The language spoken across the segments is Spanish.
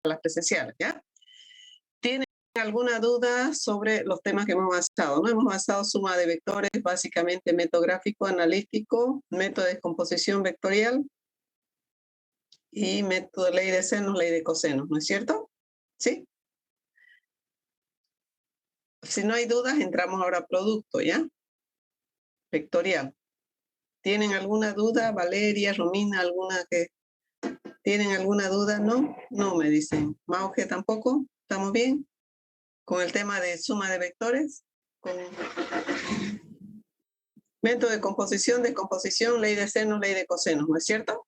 las presenciales, ¿ya? ¿Tienen alguna duda sobre los temas que hemos avanzado? ¿No? Hemos avanzado suma de vectores, básicamente método gráfico, analítico, método de descomposición vectorial y método ley de senos, ley de cosenos, ¿no es cierto? ¿Sí? Si no hay dudas, entramos ahora a producto, ¿ya? Vectorial. ¿Tienen alguna duda, Valeria, Romina, alguna que... ¿Tienen alguna duda? ¿No? No me dicen. ¿Mauge tampoco? ¿Estamos bien? Con el tema de suma de vectores, con método de composición, descomposición, ley de senos, ley de cosenos, ¿no es cierto?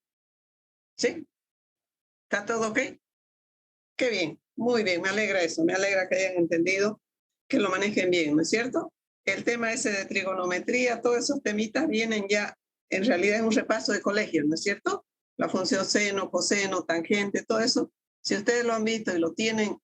¿Sí? ¿Está todo ok? Qué bien, muy bien, me alegra eso, me alegra que hayan entendido, que lo manejen bien, ¿no es cierto? El tema ese de trigonometría, todos esos temitas vienen ya, en realidad es un repaso de colegio, ¿no es cierto? La función seno, coseno, tangente, todo eso, si ustedes lo han visto y lo tienen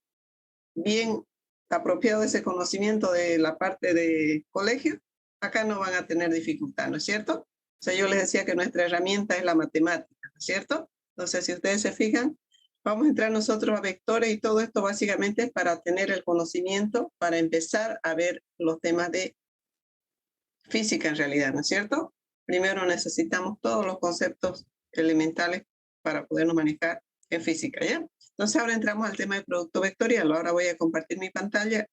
bien apropiado ese conocimiento de la parte de colegio, acá no van a tener dificultad, ¿no es cierto? O sea, yo les decía que nuestra herramienta es la matemática, ¿no es cierto? Entonces, si ustedes se fijan, vamos a entrar nosotros a vectores y todo esto básicamente es para tener el conocimiento, para empezar a ver los temas de física en realidad, ¿no es cierto? Primero necesitamos todos los conceptos elementales para podernos manejar en física, ¿ya? Entonces ahora entramos al tema de producto vectorial. Ahora voy a compartir mi pantalla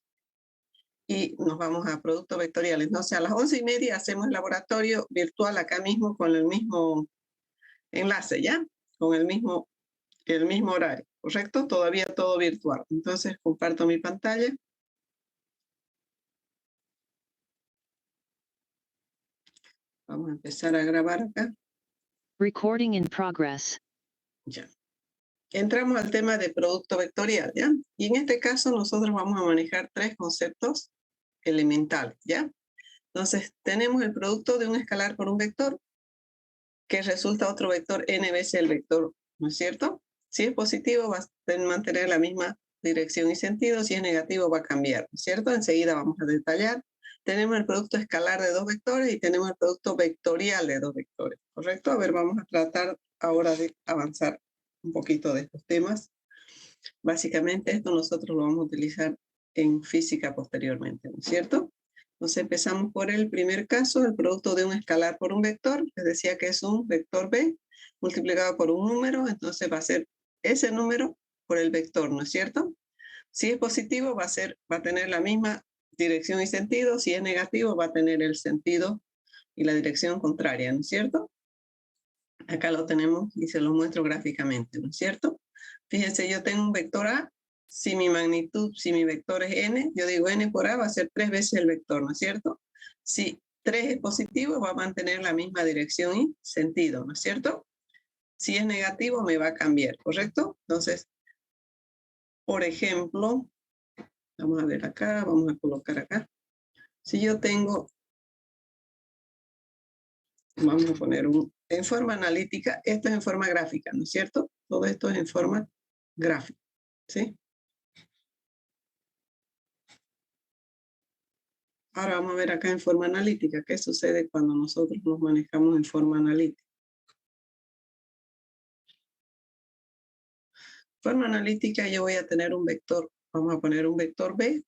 y nos vamos a producto vectorial. Entonces a las 11:30 hacemos el laboratorio virtual acá mismo con el mismo enlace, ¿ya? Con el mismo horario, ¿correcto? Todavía todo virtual. Entonces comparto mi pantalla. Vamos a empezar a grabar acá. Recording in progress. Ya. Entramos al tema de producto vectorial, ¿ya? Y en este caso nosotros vamos a manejar tres conceptos elementales, ¿ya? Entonces, tenemos el producto de un escalar por un vector, que resulta otro vector n veces el vector, ¿no es cierto? Si es positivo, va a mantener la misma dirección y sentido. Si es negativo, va a cambiar, ¿no es cierto? Enseguida vamos a detallar. Tenemos el producto escalar de dos vectores y tenemos el producto vectorial de dos vectores, ¿correcto? A ver, vamos a tratar ahora de avanzar un poquito de estos temas. Básicamente esto nosotros lo vamos a utilizar en física posteriormente, ¿no es cierto? Entonces empezamos por el primer caso, el producto de un escalar por un vector. Les decía que es un vector B multiplicado por un número, entonces va a ser ese número por el vector, ¿no es cierto? Si es positivo va a tener la misma dirección y sentido. Si es negativo va a tener el sentido y la dirección contraria, ¿no es cierto? Acá lo tenemos y se lo muestro gráficamente, ¿no es cierto? Fíjense, yo tengo un vector A, si mi vector es n, yo digo n por A va a ser 3 veces el vector, ¿no es cierto? Si 3 es positivo, va a mantener la misma dirección y sentido, ¿no es cierto? Si es negativo, me va a cambiar, ¿correcto? Entonces, por ejemplo, vamos a ver acá, vamos a colocar acá. Si yo tengo, vamos a poner en forma analítica, esto es en forma gráfica, ¿no es cierto? Todo esto es en forma gráfica, ¿sí? Ahora vamos a ver acá en forma analítica, ¿qué sucede cuando nosotros nos manejamos en forma analítica? Forma analítica yo voy a tener un vector, vamos a poner un vector B,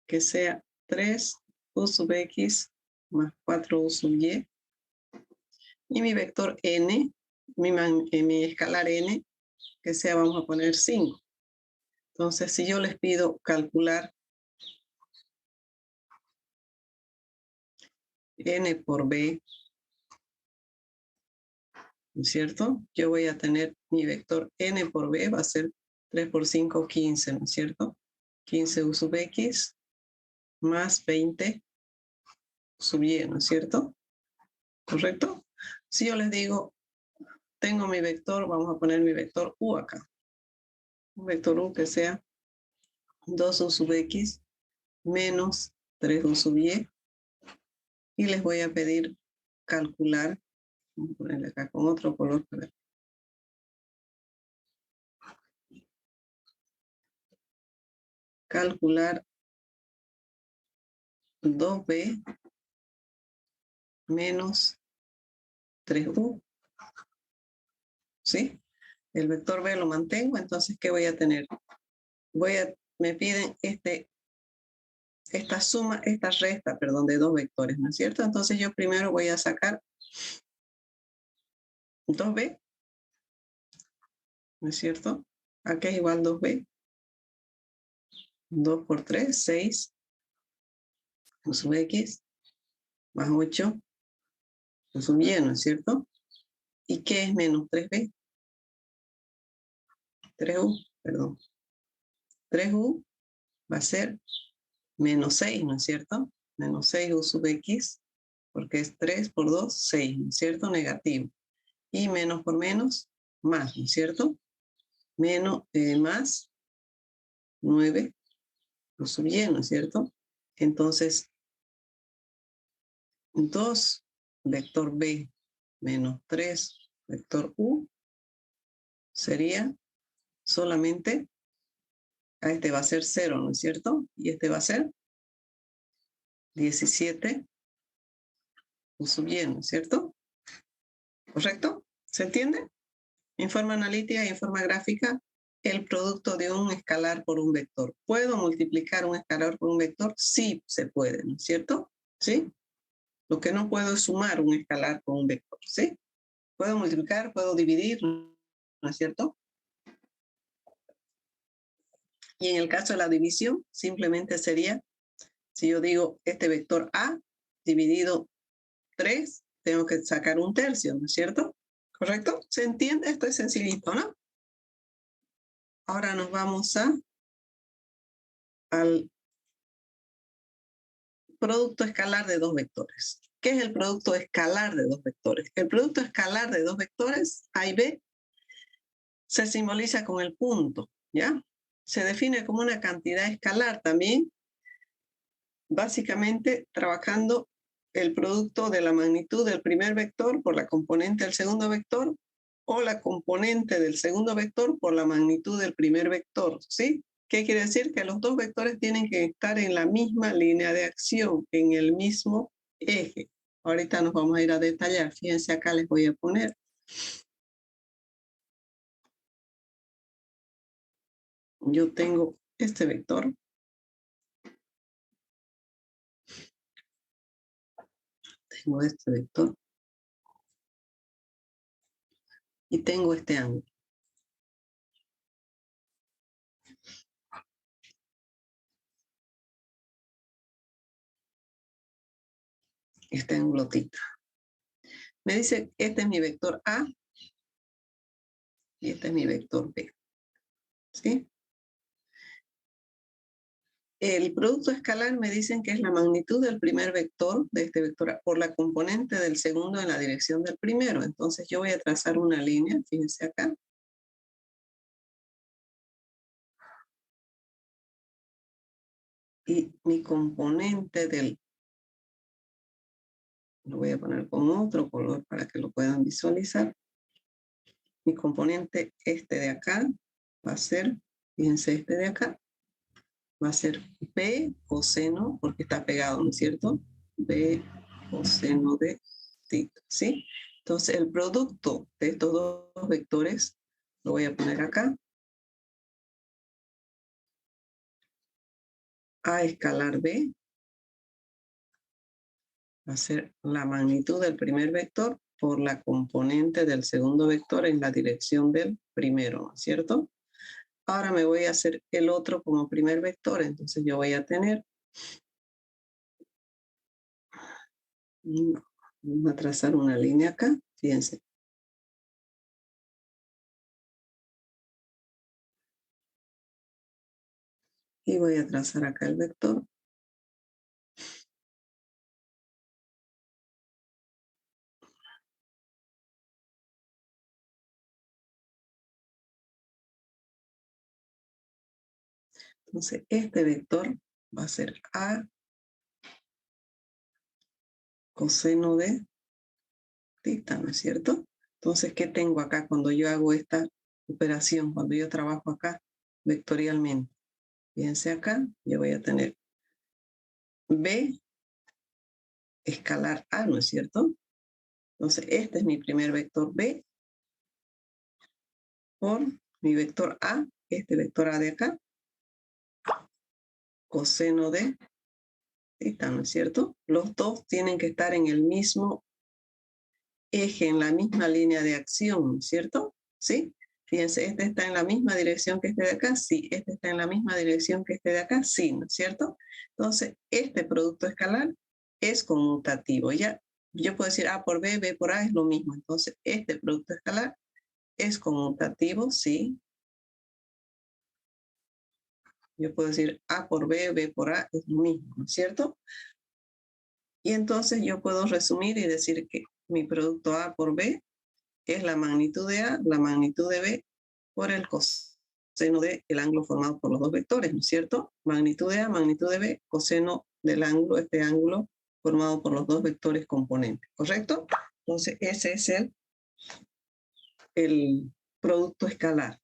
que sea 3u sub x más 4u sub y, y mi vector n, mi escalar n, que sea, vamos a poner 5. Entonces, si yo les pido calcular n por b, ¿no es cierto? Yo voy a tener mi vector n por b, va a ser 3 por 5, 15, ¿no es cierto? 15u sub x más 20 sub y, ¿no es cierto? ¿Correcto? Si yo les digo, tengo mi vector, vamos a poner mi vector u acá. Un vector u que sea 2u sub x menos 3u sub y. Y les voy a pedir calcular, vamos a ponerle acá con otro color para ver. Calcular 2b menos 3u, ¿sí? El vector B lo mantengo, entonces, ¿qué voy a tener? Me piden esta suma, esta resta, perdón, de dos vectores, ¿no es cierto? Entonces yo primero voy a sacar 2B, ¿no es cierto? Acá es igual 2B. 2 por 3, 6. Sub X más 8. Sub Y, ¿no es cierto? ¿Y qué es menos 3B? 3U, perdón. 3U va a ser menos 6, ¿no es cierto? Menos 6U sub X, porque es 3 por 2, 6, ¿no es cierto? Negativo. Y menos por menos, más, ¿no es cierto? Menos, más 9 U sub Y, ¿no es cierto? Entonces, 2 vector B menos 3 vector U sería solamente, a este va a ser 0, ¿no es cierto? Y este va a ser 17 U sub Y, ¿no es cierto? ¿Correcto? ¿Se entiende? En forma analítica y en forma gráfica, el producto de un escalar por un vector. ¿Puedo multiplicar un escalar por un vector? Sí, se puede, ¿no es cierto? ¿Sí? Lo que no puedo es sumar un escalar con un vector, ¿sí? Puedo multiplicar, puedo dividir, ¿no es cierto? Y en el caso de la división, simplemente sería, si yo digo este vector A dividido 3, tengo que sacar un tercio, ¿no es cierto? ¿Correcto? ¿Se entiende? Esto es sencillito, ¿no? Ahora nos vamos al producto escalar de dos vectores. ¿Qué es el producto escalar de dos vectores? El producto escalar de dos vectores, A y B, se simboliza con el punto, ¿ya? Se define como una cantidad escalar también, básicamente trabajando el producto de la magnitud del primer vector por la componente del segundo vector o la componente del segundo vector por la magnitud del primer vector, ¿sí? ¿Qué quiere decir? Que los dos vectores tienen que estar en la misma línea de acción, en el mismo eje. Ahorita nos vamos a ir a detallar. Fíjense, acá les voy a poner. Yo tengo este vector. Tengo este vector. Y tengo este ángulo. Este ángulo θ. Me dice, este es mi vector A y este es mi vector B. ¿Sí? El producto escalar me dicen que es la magnitud del primer vector, de este vector A, por la componente del segundo en la dirección del primero. Entonces yo voy a trazar una línea, fíjense acá. Y mi componente del... Lo voy a poner con otro color para que lo puedan visualizar. Mi componente este de acá va a ser, fíjense este de acá, va a ser B coseno, porque está pegado, ¿no es cierto? B coseno de θ, ¿sí? Entonces el producto de estos dos vectores lo voy a poner acá. A escalar B va a ser la magnitud del primer vector por la componente del segundo vector en la dirección del primero, ¿no es cierto? Ahora me voy a hacer el otro como primer vector, entonces yo voy a tener, vamos a trazar una línea acá, fíjense. Y voy a trazar acá el vector. Entonces, este vector va a ser A coseno de θ, ¿no es cierto? Entonces, ¿qué tengo acá cuando yo hago esta operación? Cuando yo trabajo acá vectorialmente. Fíjense acá, yo voy a tener B escalar A, ¿no es cierto? Entonces, este es mi primer vector B por mi vector A, este vector A de acá, coseno de θ, ¿no es cierto? Los dos tienen que estar en el mismo eje, en la misma línea de acción, ¿no es cierto? ¿Sí? Fíjense, este está en la misma dirección que este de acá, sí. Este está en la misma dirección que este de acá, sí, ¿no es cierto? Entonces, este producto escalar es conmutativo, ¿ya? Yo puedo decir A por B, B por A es lo mismo. Entonces, este producto escalar es conmutativo, sí. Yo puedo decir A por B, B por A es lo mismo, ¿no es cierto? Y entonces yo puedo resumir y decir que mi producto A por B es la magnitud de A, la magnitud de B, por el coseno del ángulo formado por los dos vectores, ¿no es cierto? Magnitud de A, magnitud de B, coseno del ángulo, este ángulo formado por los dos vectores componentes, ¿correcto? Entonces, ese es el producto escalar.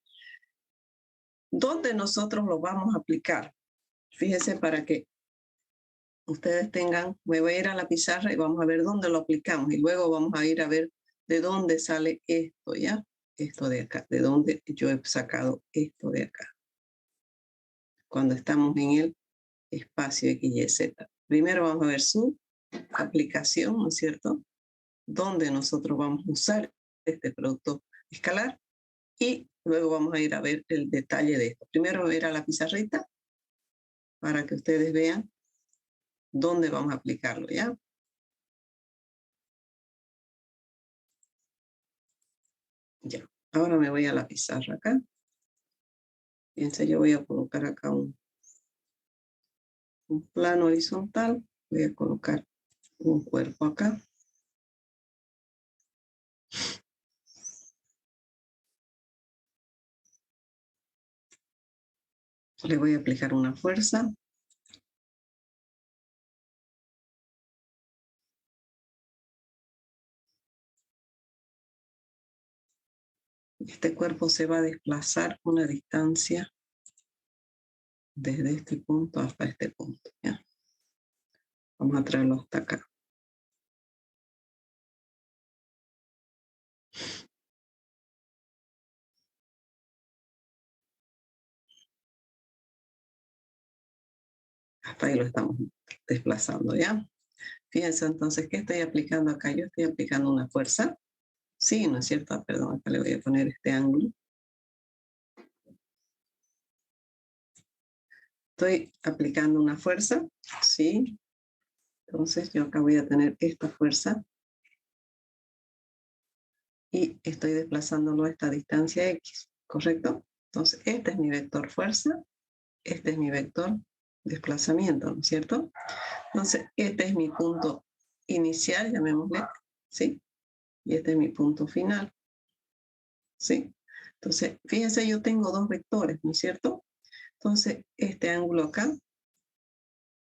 ¿Dónde nosotros lo vamos a aplicar? Fíjense para que ustedes tengan, me voy a ir a la pizarra y vamos a ver dónde lo aplicamos y luego vamos a ir a ver de dónde sale esto, ¿ya? Esto de acá, de dónde yo he sacado esto de acá. Cuando estamos en el espacio X, Y, Z. Primero vamos a ver su aplicación, ¿no es cierto? Dónde nosotros vamos a usar este producto escalar y luego vamos a ir a ver el detalle de esto. Primero voy a ir a la pizarrita para que ustedes vean dónde vamos a aplicarlo, ¿ya? Ya. Ahora me voy a la pizarra acá. Fíjense, yo voy a colocar acá un plano horizontal. Voy a colocar un cuerpo acá. Le voy a aplicar una fuerza. Este cuerpo se va a desplazar una distancia desde este punto hasta este punto, ¿ya? Vamos a traerlo hasta acá. Hasta ahí lo estamos desplazando, ¿ya? Fíjense entonces, ¿qué estoy aplicando acá? Yo estoy aplicando una fuerza. Sí, ¿no es cierto? Ah, perdón, acá le voy a poner este ángulo. Estoy aplicando una fuerza, ¿sí? Entonces yo acá voy a tener esta fuerza. Y estoy desplazándolo a esta distancia X, ¿correcto? Entonces, este es mi vector fuerza, este es mi vector desplazamiento, ¿no es cierto? Entonces, este es mi punto inicial, llamémosle, ¿sí? Y este es mi punto final, ¿sí? Entonces, fíjense, yo tengo dos vectores, ¿no es cierto? Entonces, este ángulo acá,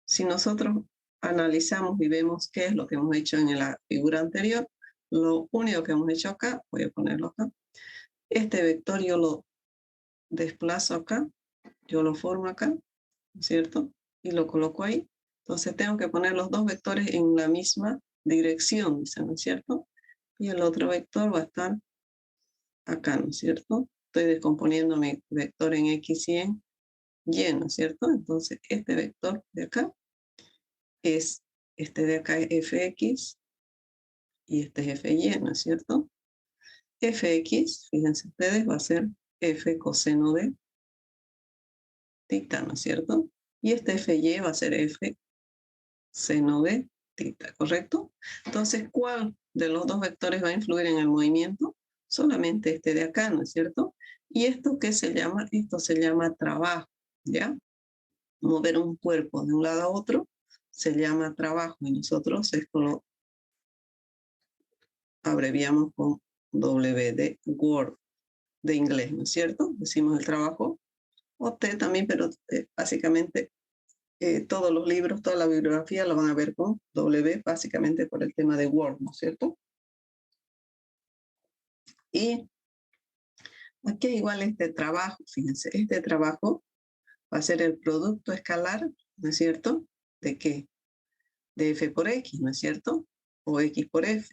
si nosotros analizamos y vemos qué es lo que hemos hecho en la figura anterior, lo único que hemos hecho acá, voy a ponerlo acá, este vector yo lo desplazo acá, yo lo formo acá, ¿cierto? Y lo coloco ahí. Entonces tengo que poner los dos vectores en la misma dirección, ¿no es cierto? Y el otro vector va a estar acá, ¿no es cierto? Estoy descomponiendo mi vector en X y en Y, ¿no es cierto? Entonces este vector de acá es, este de acá es Fx y este es Fy, ¿no es cierto? Fx, fíjense ustedes, va a ser F coseno de θ, ¿no es cierto? Y este Fy va a ser F seno de θ, ¿correcto? Entonces, ¿cuál de los dos vectores va a influir en el movimiento? Solamente este de acá, ¿no es cierto? ¿Y esto qué se llama? Esto se llama trabajo, ¿ya? Mover un cuerpo de un lado a otro se llama trabajo y nosotros esto lo abreviamos con W de Word de inglés, ¿no es cierto? Decimos el trabajo, o T también, pero básicamente todos los libros, toda la bibliografía lo van a ver con W, básicamente por el tema de Word, ¿no es cierto? Y aquí igual este trabajo, fíjense, este trabajo va a ser el producto escalar, ¿no es cierto? ¿De qué? De F por X, ¿no es cierto? O X por F,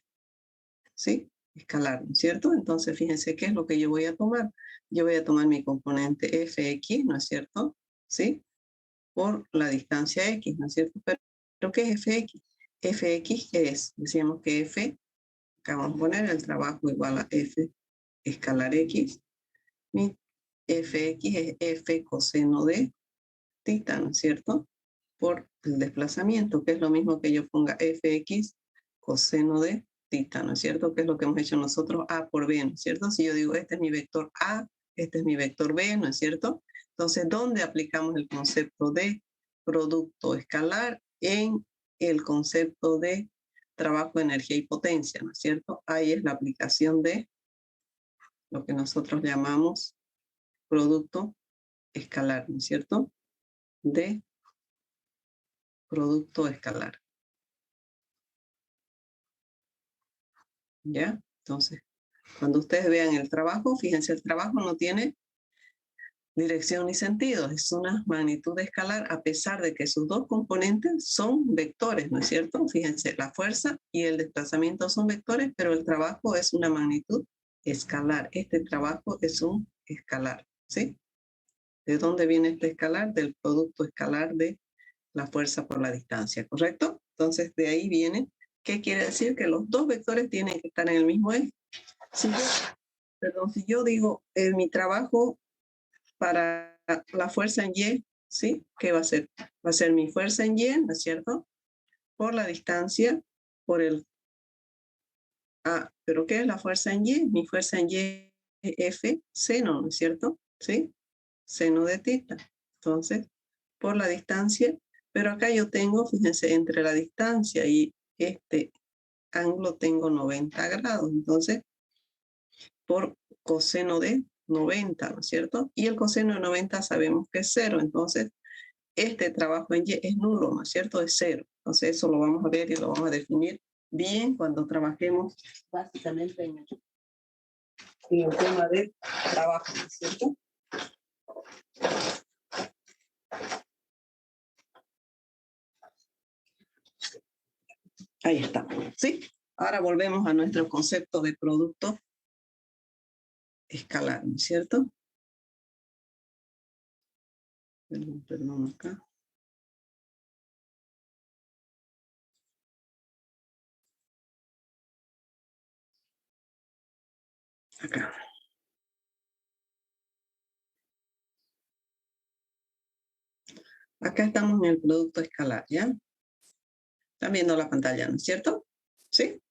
¿sí? escalar, ¿no es cierto? Entonces, fíjense qué es lo que yo voy a tomar. Yo voy a tomar mi componente fx, ¿no es cierto? ¿Sí? Por la distancia x, ¿no es cierto? ¿Pero qué es fx? Fx es, decíamos que f, acá vamos a poner el trabajo igual a f escalar x. Mi fx es f coseno de tita, ¿no es cierto? Por el desplazamiento, que es lo mismo que yo ponga fx coseno de tita, ¿no es cierto? Que es lo que hemos hecho nosotros, a por b, ¿no es cierto? Si yo digo, este es mi vector a, este es mi vector b, ¿no es cierto? Entonces, ¿dónde aplicamos el concepto de producto escalar? En el concepto de trabajo, energía y potencia, ¿no es cierto? Ahí es la aplicación de lo que nosotros llamamos producto escalar, ¿no es cierto? De producto escalar. ¿Ya? Entonces, cuando ustedes vean el trabajo, fíjense, el trabajo no tiene dirección ni sentido, es una magnitud escalar a pesar de que sus dos componentes son vectores, ¿no es cierto? Fíjense, la fuerza y el desplazamiento son vectores, pero el trabajo es una magnitud escalar. Este trabajo es un escalar, ¿sí? ¿De dónde viene este escalar? Del producto escalar de la fuerza por la distancia, ¿correcto? Entonces, de ahí viene, ¿qué quiere decir? Que los dos vectores tienen que estar en el mismo eje. Si yo digo, mi trabajo para la fuerza en Y, ¿sí? ¿Qué va a ser? Va a ser mi fuerza en Y, ¿no es cierto? Por la distancia, por el A. ¿Pero qué es la fuerza en Y? Mi fuerza en Y es F seno, ¿no es cierto? ¿Sí? Seno de tita. Entonces, por la distancia, pero acá yo tengo, fíjense, entre la distancia y este ángulo tengo 90 grados. Entonces, por coseno de 90, ¿no es cierto? Y el coseno de 90 sabemos que es 0, entonces este trabajo en Y es nulo, ¿no es cierto? Es 0. Entonces eso lo vamos a ver y lo vamos a definir bien cuando trabajemos básicamente en el tema de trabajo, ¿no es cierto? Ahí está, ¿sí? Ahora volvemos a nuestro concepto de producto escalar, ¿no es cierto? Perdón, acá. Acá. Acá estamos en el producto escalar, ¿ya? Están viendo la pantalla, ¿no es cierto? ¿Sí?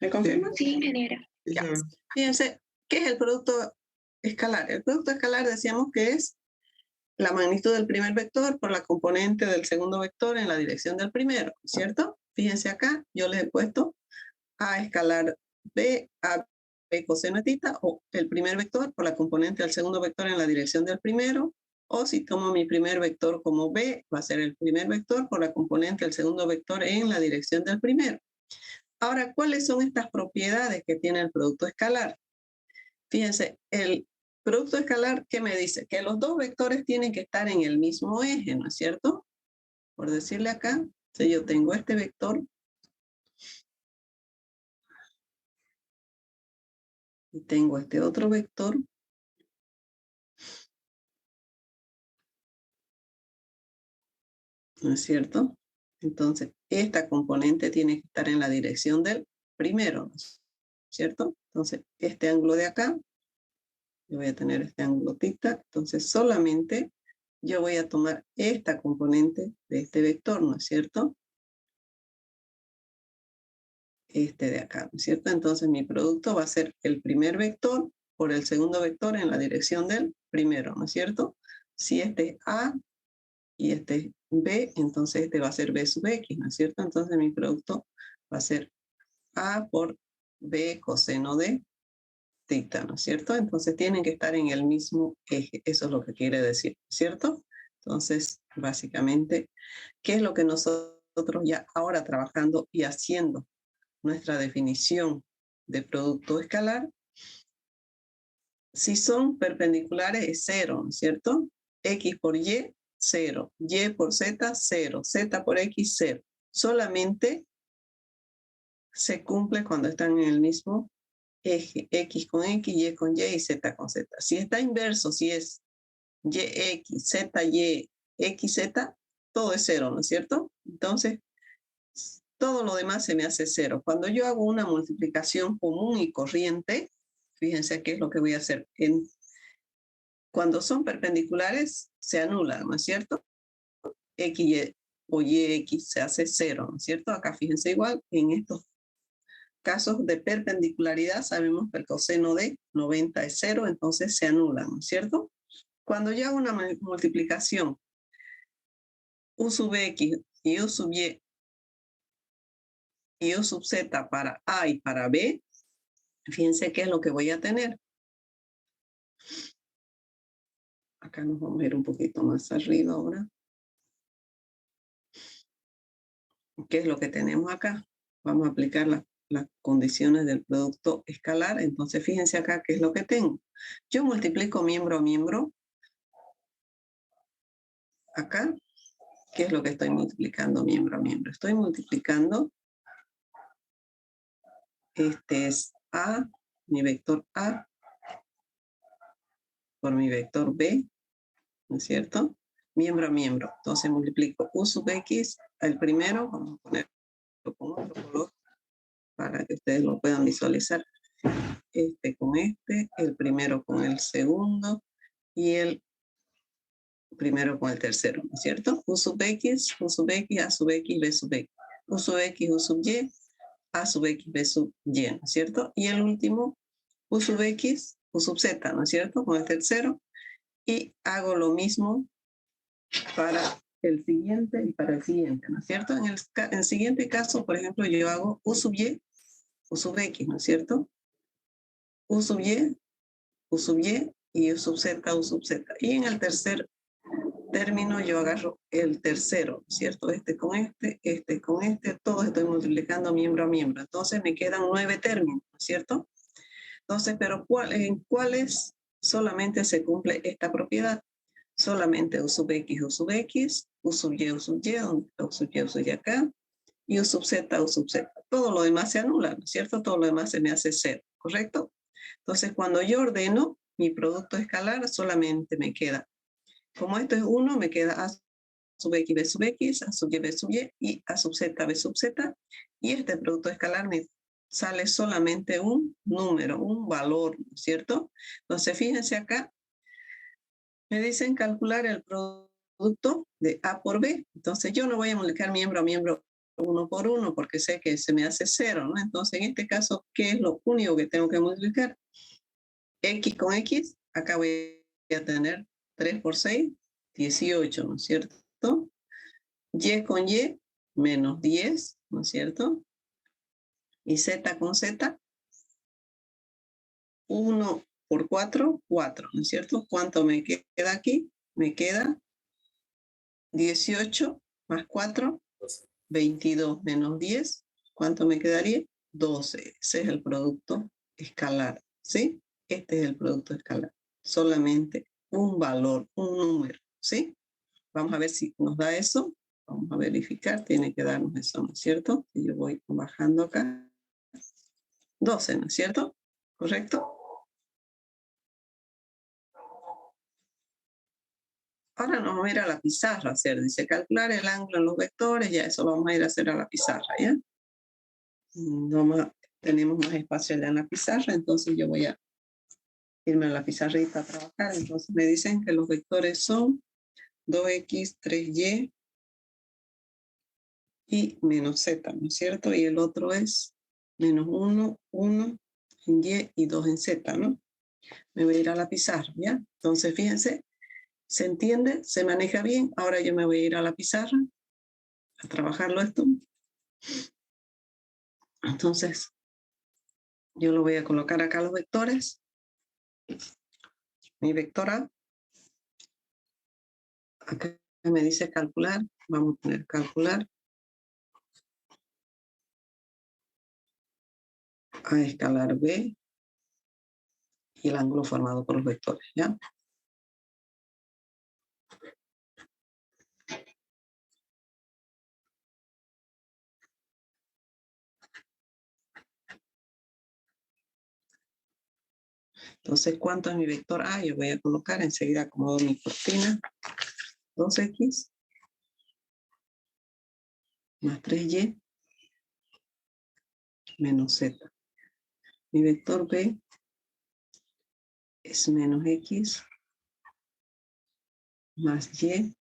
¿Me confirman? Sí, ingeniera. Ya. Fíjense, ¿qué es el producto escalar? El producto escalar decíamos que es la magnitud del primer vector por la componente del segundo vector en la dirección del primero, ¿cierto? Fíjense acá, yo les he puesto a escalar b a b coseno de tita, o el primer vector por la componente del segundo vector en la dirección del primero, o si tomo mi primer vector como b, va a ser el primer vector por la componente del segundo vector en la dirección del primero. Ahora, ¿cuáles son estas propiedades que tiene el producto escalar? Fíjense, el producto escalar, ¿qué me dice? Que los dos vectores tienen que estar en el mismo eje, ¿no es cierto? Por decirle acá, si yo tengo este vector y tengo este otro vector, ¿no es cierto? Entonces, esta componente tiene que estar en la dirección del primero, ¿no es cierto? Entonces, este ángulo de acá, yo voy a tener este ángulo tita, entonces solamente yo voy a tomar esta componente de este vector, ¿no es cierto? Este de acá, ¿no es cierto? Entonces mi producto va a ser el primer vector por el segundo vector en la dirección del primero, ¿no es cierto? Si este es A y este es B, entonces este va a ser B sub X, ¿no es cierto? Entonces mi producto va a ser A por B coseno de tita, ¿no es cierto? Entonces tienen que estar en el mismo eje, eso es lo que quiere decir, ¿cierto? Entonces, básicamente, ¿qué es lo que nosotros ya ahora trabajando y haciendo nuestra definición de producto escalar? Si son perpendiculares es 0, ¿no es cierto? X por Y, 0. Y por Z, 0. Z por X, 0. Solamente se cumple cuando están en el mismo eje, X con X, Y con Y y Z con Z. Si está inverso, si es YX, ZY, XZ, todo es cero, ¿no es cierto? Entonces, todo lo demás se me hace cero. Cuando yo hago una multiplicación común y corriente, fíjense qué es lo que voy a hacer. Cuando son perpendiculares, se anulan, ¿no es cierto? XY o YX se hace cero, ¿no es cierto? Acá fíjense igual, en estos casos de perpendicularidad sabemos que el coseno de 90 es cero, entonces se anulan, ¿no es cierto? Cuando yo hago una multiplicación U sub X y U sub Y y U sub Z para A y para B, fíjense qué es lo que voy a tener. Acá nos vamos a ir un poquito más arriba ahora. ¿Qué es lo que tenemos acá? Vamos a aplicar las condiciones del producto escalar. Entonces, fíjense acá qué es lo que tengo. Yo multiplico miembro a miembro. Acá, ¿qué es lo que estoy multiplicando miembro a miembro? Estoy multiplicando, este es A, mi vector A, por mi vector B, ¿no es cierto? Miembro a miembro. Entonces multiplico U sub X, el primero, vamos a ponerlo con otro color para que ustedes lo puedan visualizar. Este con este, el primero con el segundo y el primero con el tercero, ¿no es cierto? U sub X, A sub X, B sub X. U sub X, U sub Y, A sub X, B sub Y, ¿no es cierto? Y el último, U sub X, U sub Z, ¿no es cierto? Con el tercero. Y hago lo mismo para el siguiente y para el siguiente, ¿no es cierto? En el siguiente caso, por ejemplo, yo hago U sub Y, U sub X, ¿no es cierto? U sub Y, U sub Y y U sub Z, U sub Z. Y en el tercer término yo agarro el tercero, ¿cierto? Este con este, todos estoy multiplicando miembro a miembro. Entonces me quedan 9 términos, ¿cierto? Entonces, pero ¿en cuáles solamente se cumple esta propiedad? Solamente U sub X, U sub X, U sub Y, U sub Y, U sub Y, U sub Y acá, y U sub Z, U sub Z. Todo lo demás se anula, ¿no es cierto? Todo lo demás se me hace cero, ¿correcto? Entonces, cuando yo ordeno mi producto escalar, solamente me queda, como esto es 1, me queda A sub X, B sub X, A sub Y, B sub Y A sub Z, B sub Z. Y este producto escalar me sale solamente un número, un valor, ¿no es cierto? Entonces, fíjense acá, me dicen calcular el producto de A por B. Entonces, yo no voy a multiplicar miembro a miembro uno por uno porque sé que se me hace cero, ¿no? Entonces, en este caso, ¿qué es lo único que tengo que multiplicar? X con X, acá voy a tener 3 por 6, 18, ¿no es cierto? Y con Y, menos 10, ¿no es cierto? Y Z con Z, 1 por 4, 4, ¿no es cierto? ¿Cuánto me queda aquí? Me queda 18 más 4, 22 menos 10. ¿Cuánto me quedaría? 12. Ese es el producto escalar, ¿sí? Este es el producto escalar. Solamente un valor, un número, ¿sí? Vamos a ver si nos da eso. Vamos a verificar, tiene que darnos eso, ¿no es cierto? Y yo voy bajando acá. 12, ¿no es cierto? ¿Correcto? Ahora nos vamos a ir a la pizarra a hacer. Dice calcular el ángulo en los vectores. Ya eso vamos a ir a hacer a la pizarra, ¿ya? No más, tenemos más espacio allá en la pizarra, entonces yo voy a irme a la pizarrita a trabajar. Entonces me dicen que los vectores son 2x, 3y y menos z, ¿no es cierto? Y el otro es menos 1, 1 en y y 2 en z, ¿no? Me voy a ir a la pizarra, ¿ya? Entonces, fíjense, ¿se entiende? ¿Se maneja bien? Ahora yo me voy a ir a la pizarra a trabajarlo esto. Entonces, yo lo voy a colocar acá los vectores. Mi vector A. Acá me dice calcular. Vamos a poner calcular. A escalar B. Y el ángulo formado por los vectores, ¿ya? Entonces, ¿cuánto es mi vector A? Yo voy a colocar, enseguida acomodo mi cortina. 2x más 3y menos z. Mi vector B es menos x más y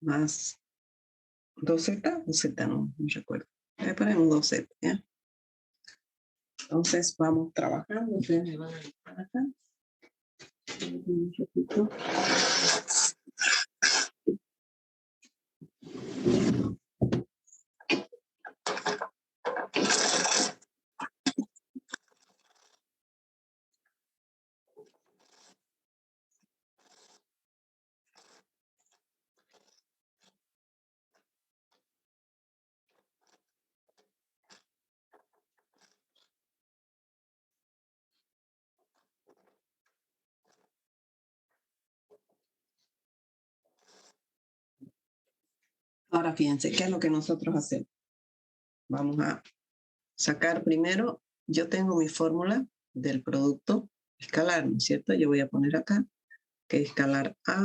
más 2z, o z no recuerdo. Le ponemos 2z, ¿ya? Entonces vamos trabajando. Ustedes me van a dejar acá. Un ratito. Ahora fíjense, ¿qué es lo que nosotros hacemos? Vamos a sacar primero, yo tengo mi fórmula del producto escalar, ¿no es cierto? Yo voy a poner acá que escalar A,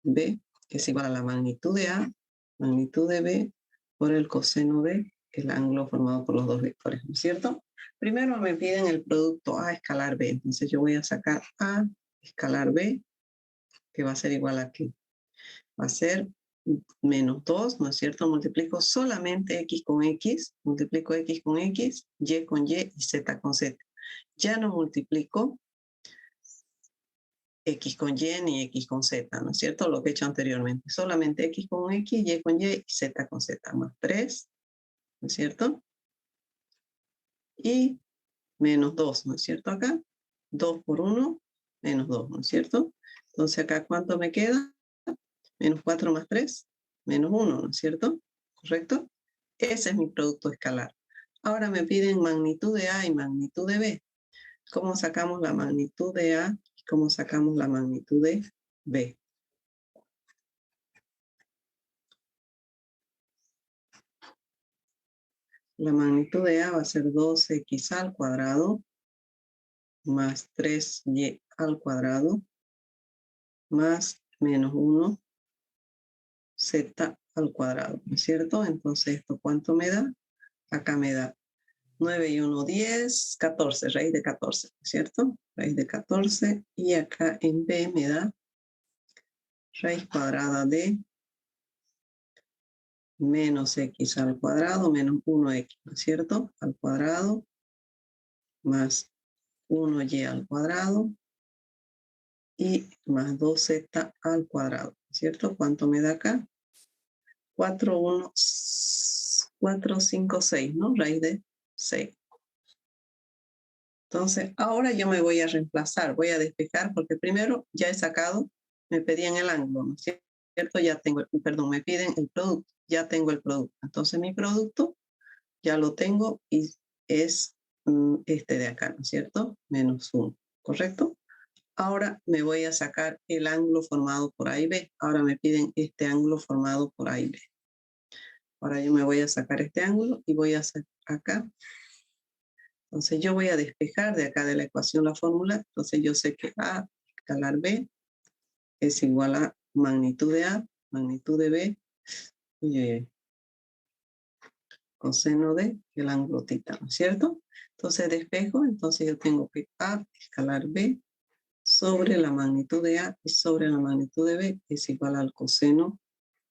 B, que es igual a la magnitud de A, magnitud de B, por el coseno de el ángulo formado por los dos vectores, ¿no es cierto? Primero me piden el producto A escalar B, entonces yo voy a sacar A escalar B, que va a ser igual a ¿qué? Va a ser menos 2, ¿no es cierto? Multiplico solamente X con X, multiplico X con X, Y con Y y Z con Z. Ya no multiplico X con Y ni X con Z, ¿no es cierto? Lo que he hecho anteriormente. Solamente X con X, Y con Y y Z con Z, más 3, ¿no es cierto? Y menos 2, ¿no es cierto? Acá, 2 por 1, menos 2, ¿no es cierto? Entonces acá, ¿cuánto me queda? Menos 4 más 3, menos 1, ¿no es cierto? ¿Correcto? Ese es mi producto escalar. Ahora me piden magnitud de A y magnitud de B. ¿Cómo sacamos la magnitud de A y cómo sacamos la magnitud de B? La magnitud de A va a ser 2x al cuadrado más 3y al cuadrado más menos 1 z al cuadrado, ¿no es cierto? Entonces, ¿esto cuánto me da? Acá me da 9 y 1, 10, 14, raíz de 14, ¿no es cierto? Raíz de 14, y acá en B me da raíz cuadrada de menos x al cuadrado menos 1x, ¿no es cierto? Al cuadrado más 1y al cuadrado y más 2z al cuadrado, ¿cierto? ¿Cuánto me da acá? 4, 1, 4, 5, 6, ¿no? Raíz de 6. Entonces, ahora yo me voy a reemplazar, voy a despejar, porque primero ya he sacado, me pedían el ángulo, ¿no es cierto? Ya tengo, perdón, me piden el producto, ya tengo el producto. Entonces, mi producto ya lo tengo y es este de acá, ¿no es cierto? Menos 1, ¿correcto? Ahora me voy a sacar el ángulo formado por A y B. Ahora me piden este ángulo formado por A y B. Ahora yo me voy a sacar este ángulo y voy a hacer acá. Entonces yo voy a despejar de acá de la ecuación la fórmula. Entonces yo sé que A escalar B es igual a magnitud de A, magnitud de B, coseno de el ángulo tita, ¿no es cierto? Entonces despejo, entonces yo tengo que A escalar B sobre la magnitud de A y sobre la magnitud de B es igual al coseno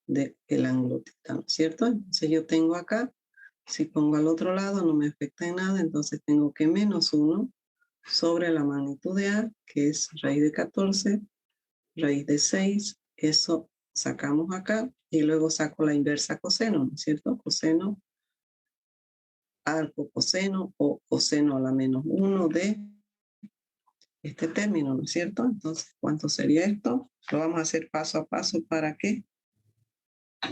del ángulo tita, ¿no es cierto? Entonces yo tengo acá, si pongo al otro lado no me afecta en nada, entonces tengo que menos 1 sobre la magnitud de A, que es raíz de 14, raíz de 6, eso sacamos acá, y luego saco la inversa coseno, ¿no es cierto? Coseno al coseno o coseno a la menos 1 de este término, ¿no es cierto? Entonces, ¿cuánto sería esto? Lo vamos a hacer paso a paso para que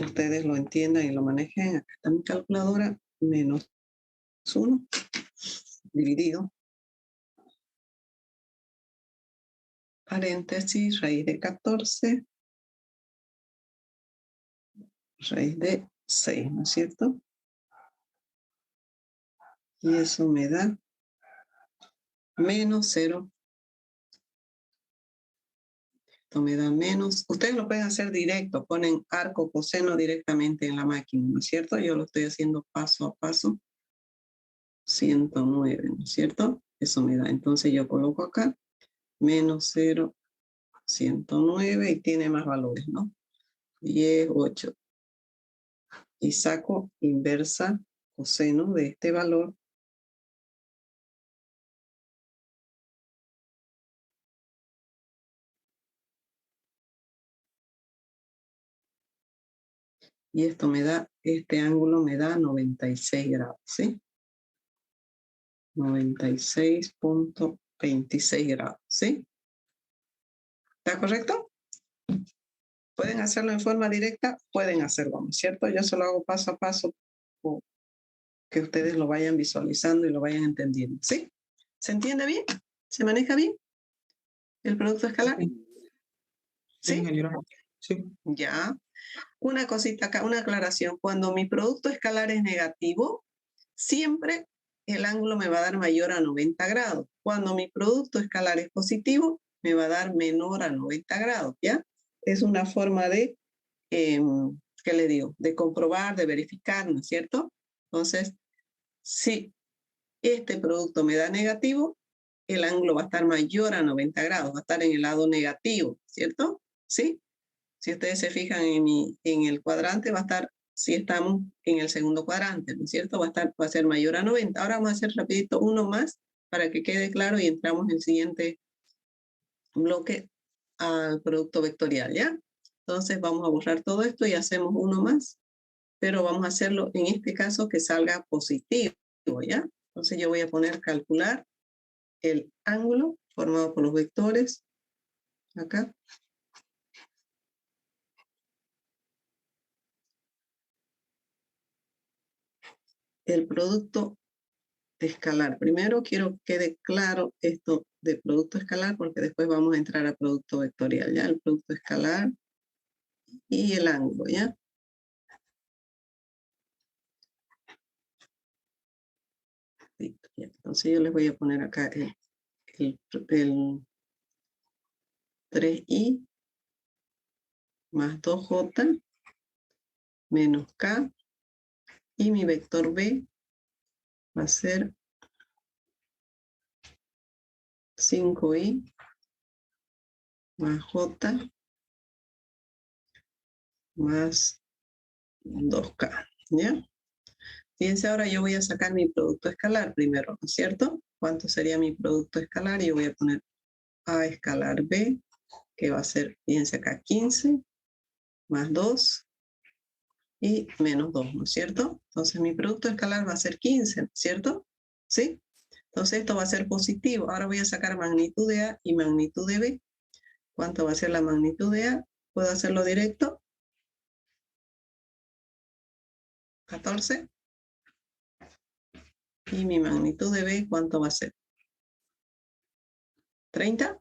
ustedes lo entiendan y lo manejen. Acá está mi calculadora, menos 1 dividido, paréntesis, raíz de 14, raíz de 6, ¿no es cierto? Y eso me da menos 0. Esto me da menos. Ustedes lo pueden hacer directo, ponen arco, coseno directamente en la máquina, ¿no es cierto? Yo lo estoy haciendo paso a paso. 109, ¿no es cierto? Eso me da. Entonces yo coloco acá menos 0, 109 y tiene más valores, ¿no? 10, 8. Y saco inversa coseno de este valor. Y esto me da, este ángulo me da 96 grados, ¿sí? 96.26 grados, ¿sí? ¿Está correcto? ¿Pueden hacerlo en forma directa? Pueden hacerlo, ¿no es cierto? Yo se lo hago paso a paso, que ustedes lo vayan visualizando y lo vayan entendiendo, ¿sí? ¿Se entiende bien? ¿Se maneja bien el producto escalar? Sí, señora. Sí. Ya. Una cosita acá, una aclaración. Cuando mi producto escalar es negativo, siempre el ángulo me va a dar mayor a 90 grados. Cuando mi producto escalar es positivo, me va a dar menor a 90 grados, ¿ya? Es una forma de, ¿qué le digo? De comprobar, de verificar, ¿no es cierto? Entonces, si este producto me da negativo, el ángulo va a estar mayor a 90 grados, va a estar en el lado negativo, ¿cierto? ¿Sí? Si ustedes se fijan en el cuadrante, va a estar, si estamos en el segundo cuadrante, ¿no es cierto? Va a ser mayor a 90. Ahora vamos a hacer rapidito uno más para que quede claro y entramos en el siguiente bloque al producto vectorial, ¿ya? Entonces vamos a borrar todo esto y hacemos uno más, pero vamos a hacerlo en este caso que salga positivo, ¿ya? Entonces yo voy a poner calcular el ángulo formado por los vectores acá. El producto escalar. Primero quiero que quede claro esto de producto escalar porque después vamos a entrar a producto vectorial, ¿ya? El producto escalar y el ángulo, ¿ya? Listo, ya. Entonces yo les voy a poner acá el 3i más 2j menos k y mi vector b va a ser 5i más j más 2k, ¿ya? Fíjense, ahora yo voy a sacar mi producto escalar primero, ¿no es cierto? ¿Cuánto sería mi producto escalar? Yo voy a poner a escalar b, que va a ser, fíjense acá, 15 más 2 y menos 2, ¿no es cierto? Entonces mi producto escalar va a ser 15, ¿no es cierto? ¿Sí? Entonces esto va a ser positivo. Ahora voy a sacar magnitud de A y magnitud de B. ¿Cuánto va a ser la magnitud de A? ¿Puedo hacerlo directo? 14. Y mi magnitud de B, ¿cuánto va a ser? 30.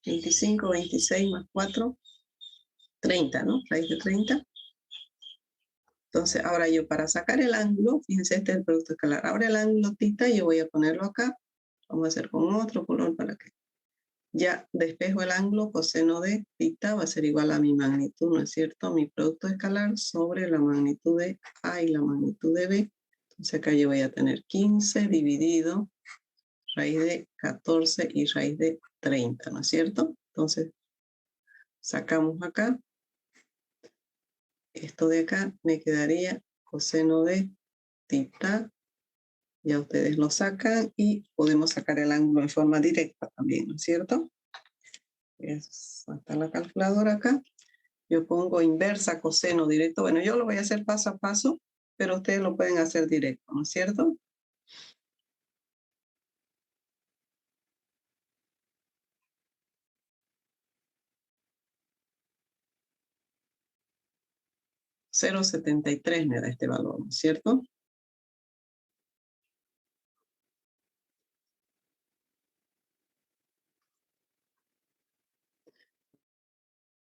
25, 26 más 4. 30, ¿no? Raíz de 30. Entonces, ahora yo para sacar el ángulo, fíjense, este es el producto escalar. Ahora el ángulo θ, yo voy a ponerlo acá. Vamos a hacer con otro color para que ya despejo el ángulo. Coseno de θ va a ser igual a mi magnitud, ¿no es cierto? Mi producto escalar sobre la magnitud de A y la magnitud de B. Entonces acá yo voy a tener 15 dividido raíz de 14 y raíz de 30, ¿no es cierto? Entonces sacamos acá. Esto de acá me quedaría coseno de θ. Ya ustedes lo sacan y podemos sacar el ángulo en forma directa también, ¿no es cierto? Hasta la calculadora acá. Yo pongo inversa coseno directo. Bueno, yo lo voy a hacer paso a paso, pero ustedes lo pueden hacer directo, ¿no es cierto? .073 me da este valor, ¿no es cierto?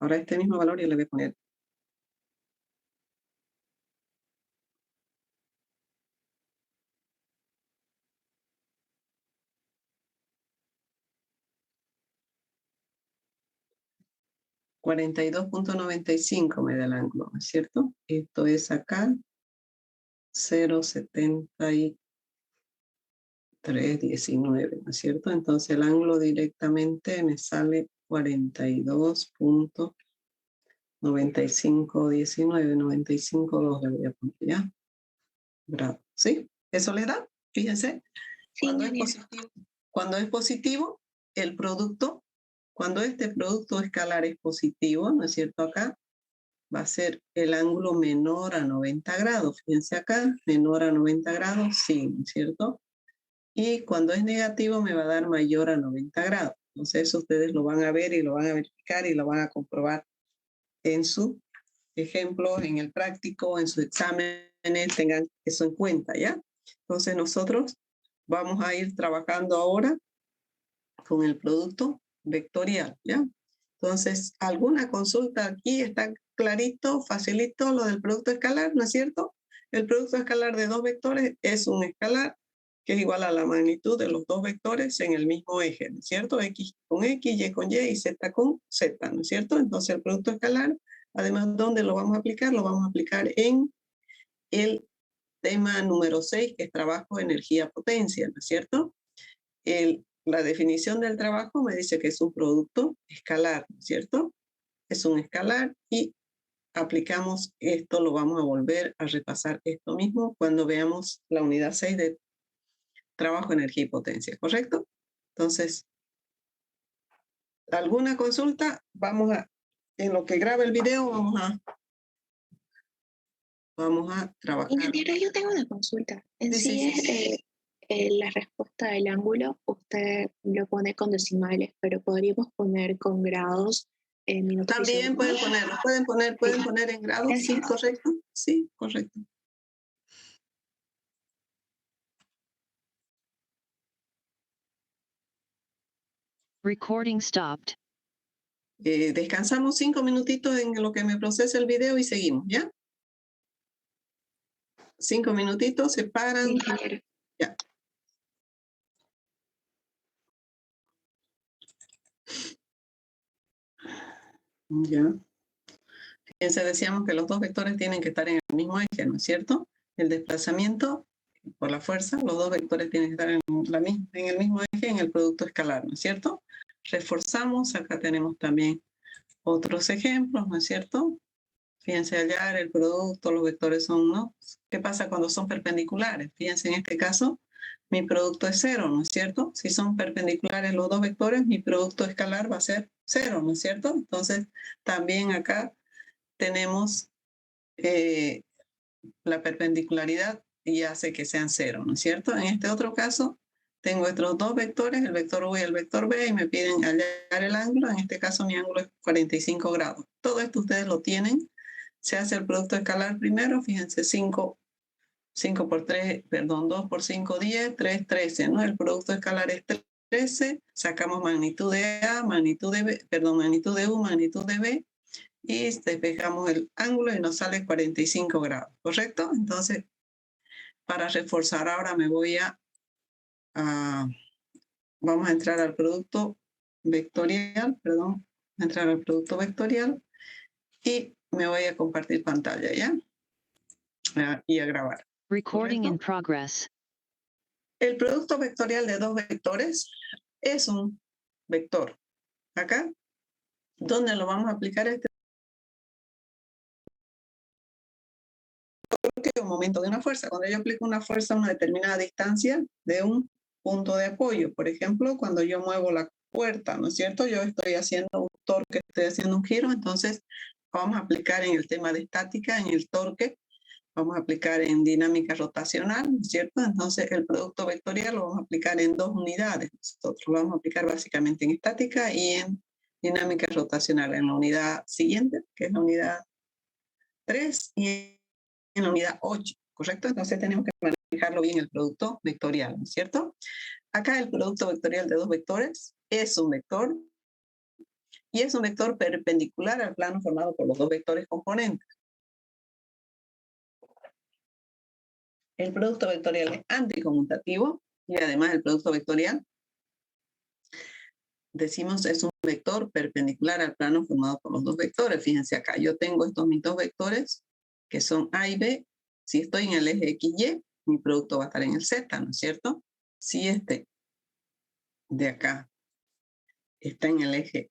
Ahora este mismo valor yo le voy a poner 42.95 me da el ángulo, ¿no es cierto? Esto es acá 0,7319, ¿no es cierto? Entonces el ángulo directamente me sale 42.9519, 95,2 le voy a poner, ¿ya? Grado, ¿sí? ¿Eso le da? Fíjense. Sí, Cuando es positivo, el producto, cuando este producto escalar es positivo, ¿no es cierto? Acá va a ser el ángulo menor a 90 grados. Fíjense acá, menor a 90 grados, sí, ¿no es cierto? Y cuando es negativo me va a dar mayor a 90 grados. Entonces eso ustedes lo van a ver y lo van a verificar y lo van a comprobar en su ejemplo, en el práctico, en sus exámenes, tengan eso en cuenta, ¿ya? Entonces nosotros vamos a ir trabajando ahora con el producto vectorial, ¿ya? Entonces, ¿alguna consulta aquí? ¿Está clarito, facilito lo del producto escalar, no es cierto? El producto escalar de dos vectores es un escalar que es igual a la magnitud de los dos vectores en el mismo eje, ¿no es cierto? X con X, Y con Y y Z con Z, ¿no es cierto? Entonces, el producto escalar, además, ¿dónde lo vamos a aplicar? Lo vamos a aplicar en el tema número 6, que es trabajo, energía, potencia, ¿no es cierto? La definición del trabajo me dice que es un producto escalar, ¿no es cierto? Es un escalar y aplicamos esto, lo vamos a volver a repasar esto mismo cuando veamos la unidad 6 de trabajo, energía y potencia, ¿correcto? Entonces, ¿alguna consulta? En lo que graba el video, vamos a trabajar. Ingeniero, yo tengo una consulta. En Sí, sí, sí. es la respuesta del ángulo, usted lo pone con decimales, pero podríamos poner con grados, minutos y También segundos. pueden poner en grados, sí, Gracias. correcto, sí, correcto. Recording stopped. Descansamos 5 minutitos en lo que me procesa el video y seguimos, ¿ya? 5 minutitos, se paran. Ingeniero. Ya. Ya. Fíjense, decíamos que los dos vectores tienen que estar en el mismo eje, ¿no es cierto? El desplazamiento por la fuerza, los dos vectores tienen que estar en el mismo eje en el producto escalar, ¿no es cierto? Reforzamos, acá tenemos también otros ejemplos, ¿no es cierto? Fíjense hallar el producto, los vectores son, ¿no? ¿Qué pasa cuando son perpendiculares? Fíjense en este caso, mi producto es 0, ¿no es cierto? Si son perpendiculares los dos vectores, mi producto escalar va a ser 0, ¿no es cierto? Entonces, también acá tenemos la perpendicularidad y hace que sean 0, ¿no es cierto? En este otro caso, tengo estos dos vectores, el vector U y el vector B, y me piden hallar el ángulo. En este caso, mi ángulo es 45 grados. Todo esto ustedes lo tienen. Se hace el producto escalar primero, fíjense, 2 por 5, 10, 3, 13, ¿no? El producto escalar es 13, sacamos magnitud de A, magnitud de B, magnitud de U, magnitud de B, y despejamos el ángulo y nos sale 45 grados, ¿correcto? Entonces, para reforzar ahora me voy vamos a entrar al producto vectorial, y me voy a compartir pantalla, ¿ya? Y a grabar. Recording ¿Correcto? in progress. El producto vectorial de dos vectores es un vector. Acá, ¿dónde lo vamos a aplicar este? Un momento de una fuerza. Cuando yo aplico una fuerza a una determinada distancia de un punto de apoyo, por ejemplo, cuando yo muevo la puerta, ¿no es cierto? Yo estoy haciendo un torque, estoy haciendo un giro, entonces vamos a aplicar en el tema de estática, en el torque, vamos a aplicar en dinámica rotacional, ¿no es cierto? Entonces el producto vectorial lo vamos a aplicar en dos unidades. Nosotros lo vamos a aplicar básicamente en estática y en dinámica rotacional, en la unidad siguiente, que es la unidad 3, y en la unidad 8, ¿correcto? Entonces tenemos que manejarlo bien el producto vectorial, ¿no es cierto? Acá el producto vectorial de dos vectores es un vector y es un vector perpendicular al plano formado por los dos vectores componentes. El producto vectorial es anticonmutativo y además el producto vectorial decimos es un vector perpendicular al plano formado por los dos vectores. Fíjense acá, yo tengo estos mis dos vectores que son A y B. Si estoy en el eje XY, mi producto va a estar en el Z, ¿no es cierto? Si este de acá está en el eje,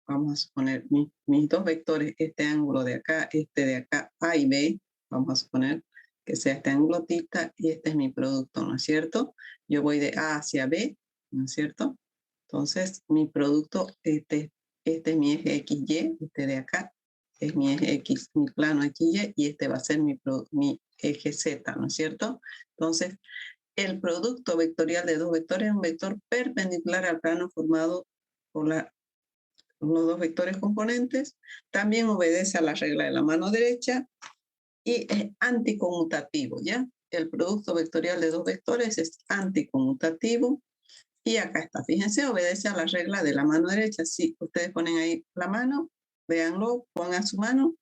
vamos a suponer mis dos vectores, este ángulo de acá, este de acá, A y B, vamos a suponer que sea este ángulo θ y este es mi producto, ¿no es cierto? Yo voy de A hacia B, ¿no es cierto? Entonces, mi producto, este es mi eje XY, este de acá es mi eje X, mi plano XY, y este va a ser mi eje Z, ¿no es cierto? Entonces, el producto vectorial de dos vectores es un vector perpendicular al plano formado por los dos vectores componentes. También obedece a la regla de la mano derecha y es anticonmutativo, ¿ya? El producto vectorial de dos vectores es anticonmutativo. Y acá está, fíjense, obedece a la regla de la mano derecha. Si ustedes ponen ahí la mano, véanlo, pongan su mano.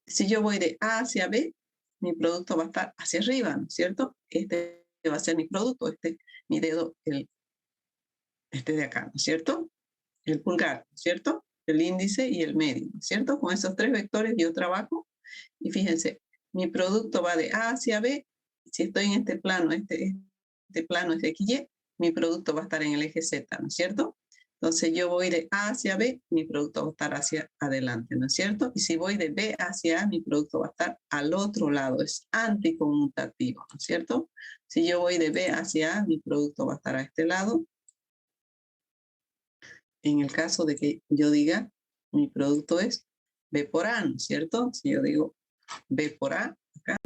Si yo voy de A hacia B, mi producto va a estar hacia arriba, ¿no es cierto? Este va a ser mi producto, mi dedo, este de acá, ¿no es cierto? El pulgar, ¿no es cierto? El índice y el medio, ¿no es cierto? Con esos tres vectores yo trabajo. Y fíjense, mi producto va de A hacia B. Si estoy en este plano, este plano es XY, mi producto va a estar en el eje Z, ¿no es cierto? Entonces yo voy de A hacia B, mi producto va a estar hacia adelante, ¿no es cierto? Y si voy de B hacia A, mi producto va a estar al otro lado, es anticonmutativo, ¿no es cierto? Si yo voy de B hacia A, mi producto va a estar a este lado. En el caso de que yo diga, mi producto es B por A, ¿no es cierto? Si yo digo B por A, acá,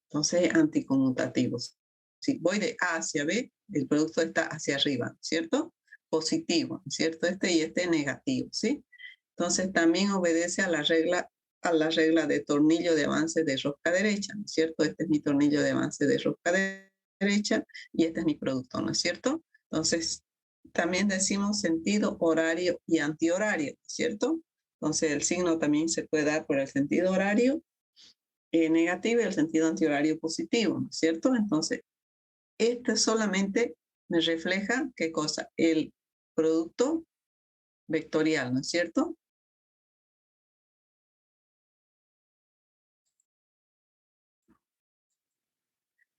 entonces anticonmutativos. Si voy de A hacia B, el producto está hacia arriba, ¿cierto? Positivo, ¿cierto? Este y este negativo, ¿sí? Entonces también obedece a la regla de tornillo de avance de rosca derecha, ¿no es cierto? Este es mi tornillo de avance de rosca derecha y este es mi producto, ¿no es cierto? Entonces también decimos sentido horario y antihorario, ¿cierto? Entonces el signo también se puede dar por el sentido horario negativo y el sentido antihorario positivo, ¿no es cierto? Entonces, este solamente me refleja, ¿qué cosa? El producto vectorial, ¿no es cierto?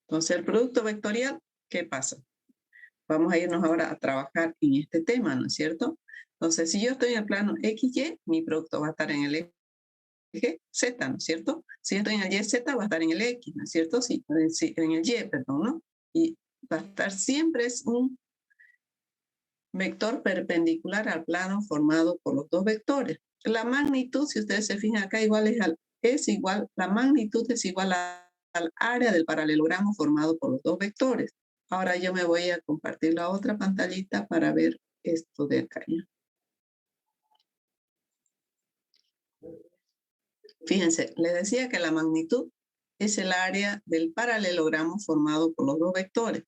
Entonces, el producto vectorial, ¿qué pasa? Vamos a irnos ahora a trabajar en este tema, ¿no es cierto? Entonces, si yo estoy en el plano XY, mi producto va a estar en el eje Z, ¿no es cierto? Si yo estoy en el YZ, va a estar en el X, ¿no es cierto? Sí, en el Y, perdón, ¿no? Y va a estar siempre es un vector perpendicular al plano formado por los dos vectores. La magnitud, si ustedes se fijan acá, la magnitud es igual al área del paralelogramo formado por los dos vectores. Ahora yo me voy a compartir la otra pantallita para ver esto de acá. ¿Ya? Fíjense, les decía que la magnitud es el área del paralelogramo formado por los dos vectores.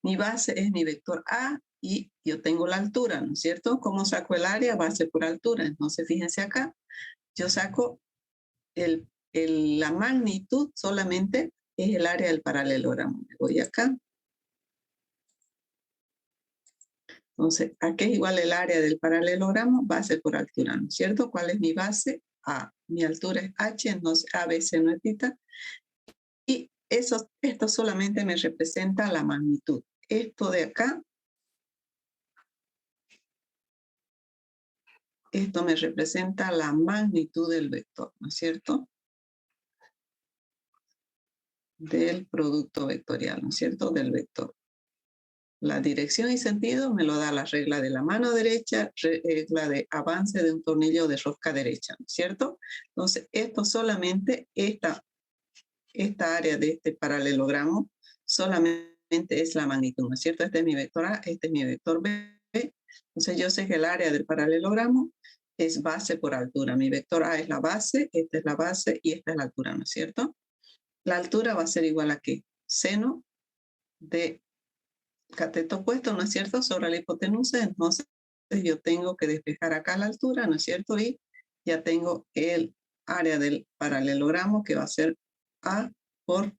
Mi base es mi vector A y yo tengo la altura, ¿no es cierto? ¿Cómo saco el área? Base por altura. Entonces, fíjense acá, yo saco la magnitud solamente es el área del paralelogramo. Me voy acá. Entonces, ¿a qué es igual el área del paralelogramo? Base por altura, ¿no es cierto? ¿Cuál es mi base? A. Mi altura es H, entonces ABC no es θ. Y esto solamente me representa la magnitud. Esto de acá, esto me representa la magnitud del vector, ¿no es cierto? Del producto vectorial, ¿no es cierto? Del vector. La dirección y sentido me lo da la regla de la mano derecha, regla de avance de un tornillo de rosca derecha, ¿no es cierto? Entonces, esto solamente, esta área de este paralelogramo solamente es la magnitud, ¿no es cierto? Este es mi vector A, este es mi vector B. Entonces yo sé que el área del paralelogramo es base por altura. Mi vector A es la base, esta es la base y esta es la altura, ¿no es cierto? La altura va a ser igual a ¿qué? Seno de cateto opuesto, ¿no es cierto? Sobre la hipotenusa. Entonces yo tengo que despejar acá la altura, ¿no es cierto? Y ya tengo el área del paralelogramo que va a ser A por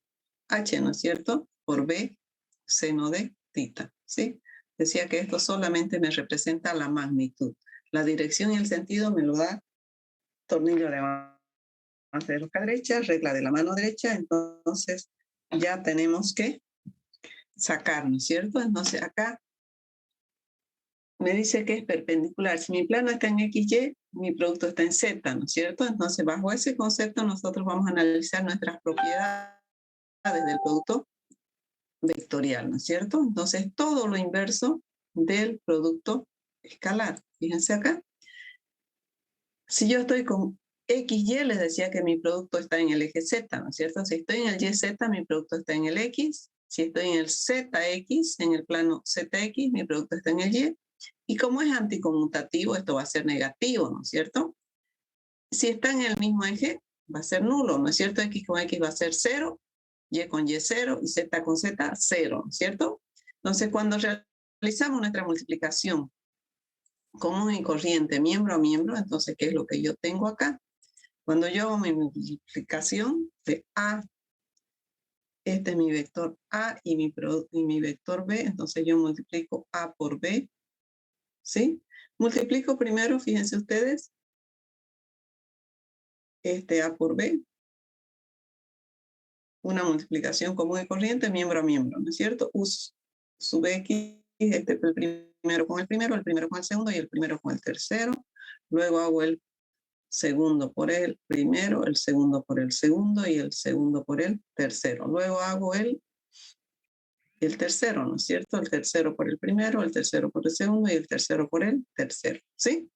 H, ¿no es cierto? Por B, seno de tita, ¿sí? Decía que esto solamente me representa la magnitud. La dirección y el sentido me lo da tornillo de avance de rosca derecha, regla de la mano derecha, entonces ya tenemos que sacar, ¿no es cierto? Entonces acá me dice que es perpendicular. Si mi plano está en XY, mi producto está en Z, ¿no es cierto? Entonces bajo ese concepto nosotros vamos a analizar nuestras propiedades del producto vectorial, ¿no es cierto? Entonces todo lo inverso del producto escalar. Fíjense acá. Si yo estoy con XY, les decía que mi producto está en el eje Z, ¿no es cierto? Si estoy en el YZ, mi producto está en el X. Si estoy en el ZX, en el plano ZX, mi producto está en el Y. Y como es anticonmutativo, esto va a ser negativo, ¿no es cierto? Si está en el mismo eje, va a ser nulo, ¿no es cierto? X con X va a ser 0, Y con Y 0 y Z con Z 0, ¿no es cierto? Entonces, cuando realizamos nuestra multiplicación común y corriente, miembro a miembro, entonces, ¿qué es lo que yo tengo acá? Cuando yo hago mi multiplicación de A, este es mi vector A y mi vector B, entonces yo multiplico A por B, ¿sí? Multiplico primero, fíjense ustedes, este A por B, una multiplicación común y corriente, miembro a miembro, ¿no es cierto? U sub X, este el primero con el primero con el segundo y el primero con el tercero. Luego hago el segundo por el primero, el segundo por el segundo y el segundo por el tercero. Luego hago el tercero, ¿no es cierto? El tercero por el primero, el tercero por el segundo y el tercero por el tercero, ¿sí?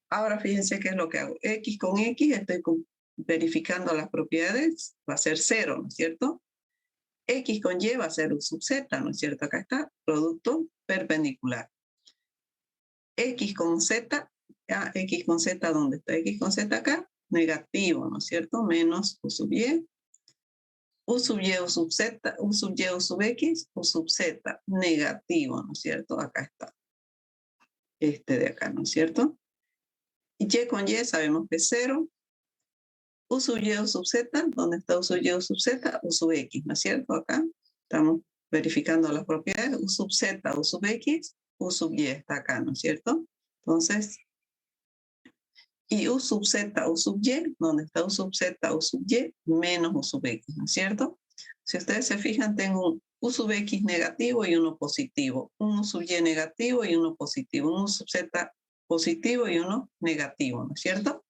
Ahora fíjense qué es lo que hago. X con X, estoy verificando las propiedades, va a ser 0, ¿no es cierto? X con Y va a ser U sub Z, ¿no es cierto? Acá está, producto perpendicular. X con Z, X con Z, ¿dónde está? X con Z acá, negativo, ¿no es cierto? Menos U sub Y. U sub Y, U sub Z, U sub Y, U sub X, U sub Z, negativo, ¿no es cierto? Acá está. Este de acá, ¿no es cierto? Y con Y sabemos que es 0. U sub Y, U sub Z, ¿dónde está U sub Y, U sub Z? U sub X, ¿no es cierto? Acá estamos verificando las propiedades. U sub Z, U sub X, U sub Y está acá, ¿no es cierto? Entonces, y U sub Z, U sub Y, ¿dónde está U sub Z, U sub Y? Menos U sub X, ¿no es cierto? Si ustedes se fijan, tengo un U sub X negativo y uno positivo. Un U sub Y negativo y uno positivo. Un U sub Z positivo y uno negativo, ¿no es cierto?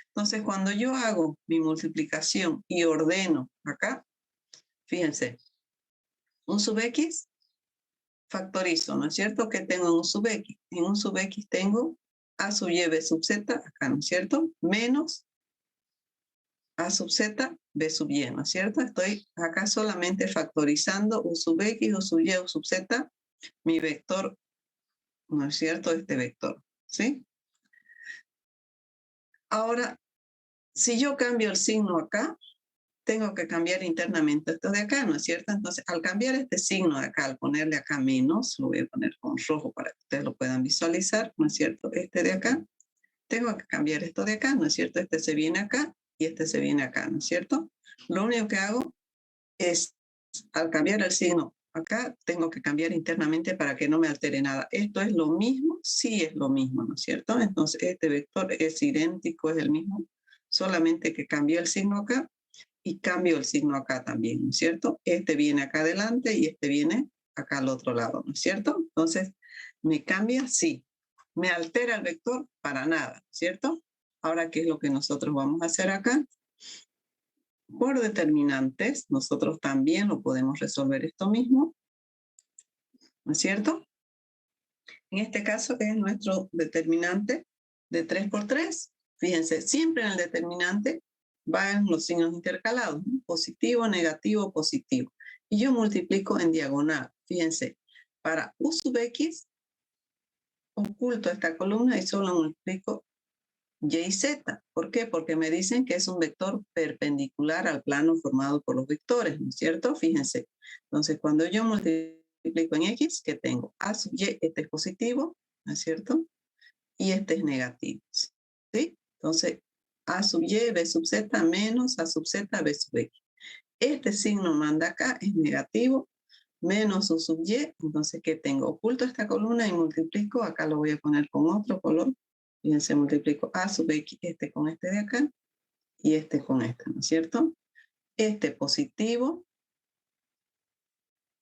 Entonces, cuando yo hago mi multiplicación y ordeno acá, fíjense, un sub X, factorizo, ¿no es cierto? Que tengo en un sub X. En un sub X tengo A sub Y, B sub Z, acá, ¿no es cierto? Menos A sub Z, B sub Y, ¿no es cierto? Estoy acá solamente factorizando U sub X, U sub Y, U sub Z, mi vector, ¿no es cierto? Este vector, ¿sí? Ahora, si yo cambio el signo acá, tengo que cambiar internamente esto de acá, ¿no es cierto? Entonces, al cambiar este signo de acá, al ponerle acá menos, lo voy a poner con rojo para que ustedes lo puedan visualizar, ¿no es cierto? Este de acá, tengo que cambiar esto de acá, ¿no es cierto? Este se viene acá y este se viene acá, ¿no es cierto? Lo único que hago es, al cambiar el signo acá, tengo que cambiar internamente para que no me altere nada. ¿Esto es lo mismo? Sí es lo mismo, ¿no es cierto? Entonces, este vector es idéntico, es el mismo, solamente que cambié el signo acá y cambio el signo acá también, ¿no es cierto? Este viene acá adelante y este viene acá al otro lado, ¿no es cierto? Entonces, ¿me cambia? Sí. ¿Me altera el vector? Para nada, ¿cierto? Ahora, ¿qué es lo que nosotros vamos a hacer acá? Por determinantes, nosotros también lo podemos resolver esto mismo, ¿no es cierto? En este caso es nuestro determinante de 3 por 3. Fíjense, siempre en el determinante van los signos intercalados, ¿no? Positivo, negativo, positivo. Y yo multiplico en diagonal. Fíjense, para U sub X, oculto esta columna y solo multiplico Y y Z. ¿Por qué? Porque me dicen que es un vector perpendicular al plano formado por los vectores, ¿no es cierto? Fíjense. Entonces, cuando yo multiplico en X, ¿qué tengo? A sub Y, este es positivo, ¿no es cierto? Y este es negativo, ¿sí? Entonces, A sub Y, B sub Z, menos A sub Z, B sub X. Este signo manda acá, es negativo. menos U sub Y. Entonces, ¿qué tengo? Oculto esta columna y multiplico. Acá lo voy a poner con otro color. Fíjense, multiplico A sub X, este con este de acá, y este con este, ¿no es cierto? Este positivo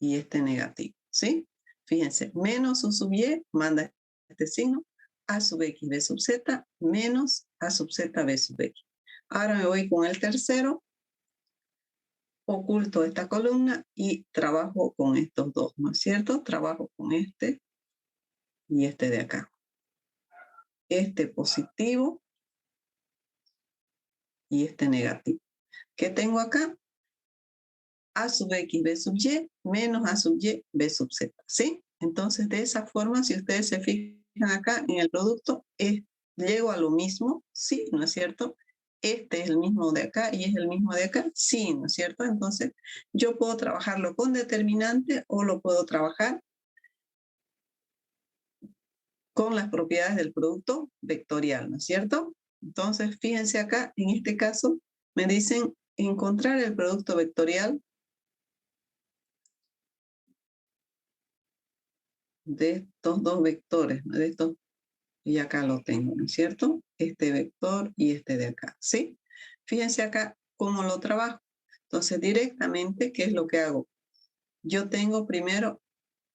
y este negativo, ¿sí? Fíjense, menos U sub Y manda este signo, A sub X, B sub Z, menos A sub Z, B sub X. Ahora me voy con el tercero, oculto esta columna y trabajo con estos dos, ¿no es cierto? Trabajo con este y este de acá. Este positivo y este negativo. ¿Qué tengo acá? A sub X, B sub Y, menos A sub Y, B sub Z, ¿sí? Entonces, de esa forma, si ustedes se fijan acá en el producto, llego a lo mismo, sí, ¿no es cierto? Este es el mismo de acá y es el mismo de acá, sí, ¿no es cierto? Entonces, yo puedo trabajarlo con determinante o lo puedo trabajar con las propiedades del producto vectorial, ¿no es cierto? Entonces, fíjense acá, en este caso, me dicen encontrar el producto vectorial de estos dos vectores, ¿no? De estos, y acá lo tengo, ¿no es cierto? Este vector y este de acá, ¿sí? Fíjense acá cómo lo trabajo. Entonces, directamente, ¿qué es lo que hago? Yo tengo primero,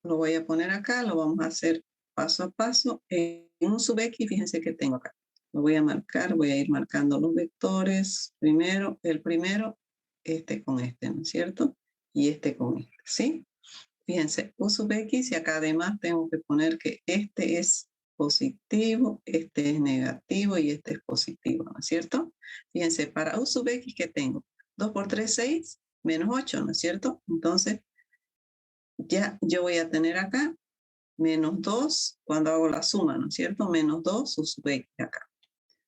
lo voy a poner acá, lo vamos a hacer paso a paso. En un sub X, fíjense que tengo acá. Lo voy a marcar, voy a ir marcando los vectores. Primero, el primero, este con este, ¿no es cierto? Y este con este, ¿sí? Fíjense, U sub X y acá además tengo que poner que este es positivo, este es negativo y este es positivo, ¿no es cierto? Fíjense, para U sub X, ¿qué tengo? 2 por 3, 6, menos 8, ¿no es cierto? Entonces, ya yo voy a tener acá menos 2 cuando hago la suma, ¿no es cierto? Menos 2 U sub X acá.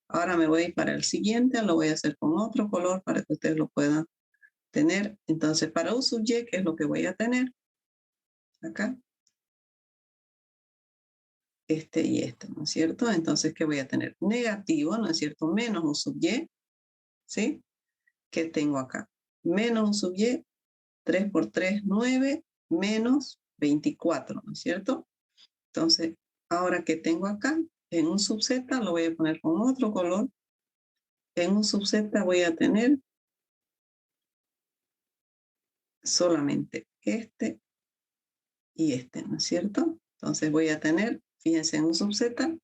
Ahora me voy para el siguiente, lo voy a hacer con otro color para que ustedes lo puedan tener. Entonces, para U sub Y, ¿qué es lo que voy a tener? Acá. Este y este, ¿no es cierto? Entonces, ¿qué voy a tener? Negativo, ¿no es cierto? Menos U sub Y, ¿sí? ¿Qué tengo acá? Menos U sub Y, 3 por 3, 9, menos 24, ¿no es cierto? Entonces, ahora que tengo acá, en un sub Z lo voy a poner con otro color. En un sub Z voy a tener solamente este y este, ¿no es cierto? Entonces voy a tener, fíjense, en un sub Z,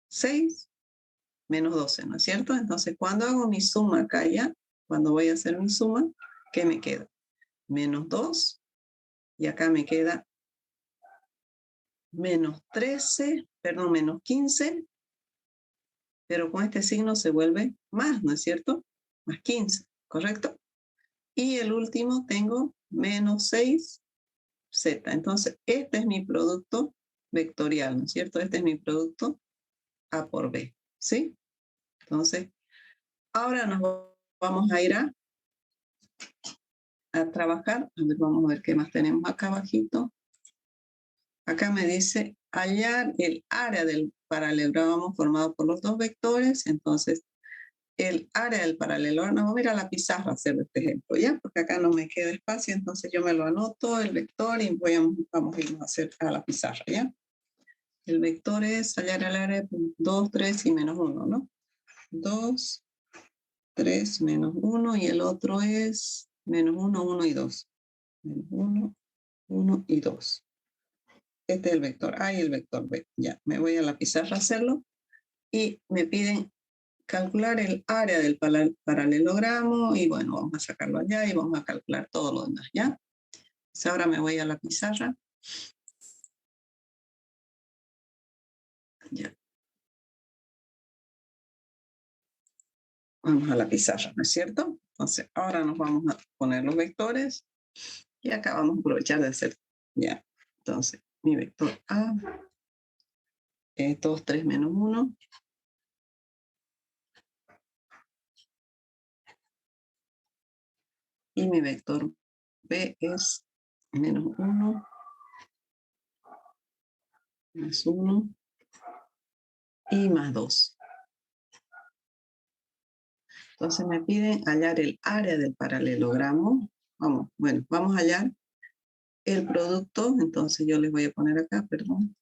6 menos 12, ¿no es cierto? Entonces, cuando hago mi suma acá ya, cuando voy a hacer mi suma, ¿qué me queda? Menos 2, y acá me queda menos 13, perdón, menos 15, pero con este signo se vuelve más, ¿no es cierto? Más 15, ¿correcto? Y el último tengo menos 6, Z. Entonces, este es mi producto vectorial, ¿no es cierto? Este es mi producto A por B, ¿sí? Entonces, ahora nos vamos a ir a trabajar. A ver, vamos a ver qué más tenemos acá abajito. Acá me dice hallar el área del paralelogramo formado por los dos vectores. Entonces, el área del paralelogramo, vamos a ir a la pizarra a hacer este ejemplo, ¿ya? Porque acá no me queda espacio, entonces yo me lo anoto, el vector, y vamos a ir a hacer a la pizarra, ¿ya? El vector es hallar el área 2, 3 y menos 1, ¿no? 2, 3, menos 1, y el otro es menos 1, 1 y 2. Menos 1, 1 y 2. Este es el vector A y el vector B. Ya, me voy a la pizarra a hacerlo y me piden calcular el área del paralelogramo y bueno, vamos a sacarlo allá y vamos a calcular todo lo demás, ¿ya? Entonces ahora me voy a la pizarra. Ya. Vamos a la pizarra, ¿no es cierto? Entonces ahora nos vamos a poner los vectores y acá vamos a aprovechar de hacer, ya. Entonces, mi vector A es 2, 3, menos 1. Y mi vector B es menos 1, más 1 y más 2. Entonces me piden hallar el área del paralelogramo. Vamos a hallar el producto, entonces yo les voy a poner acá, perdón.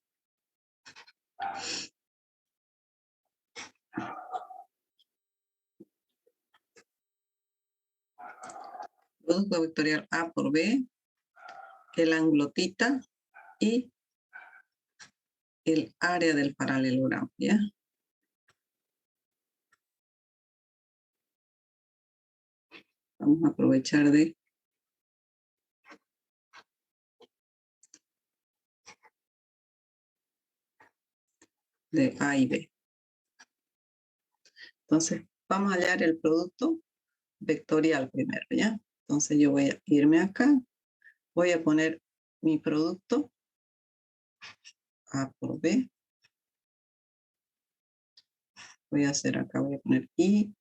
Producto vectorial A por B, el ángulo θ y el área del paralelogramo, ¿ya? Vamos a aprovechar de A y B. Entonces, vamos a hallar el producto vectorial primero, ¿ya? Entonces yo voy a irme acá, voy a poner mi producto A por B. Voy a hacer acá, voy a poner I,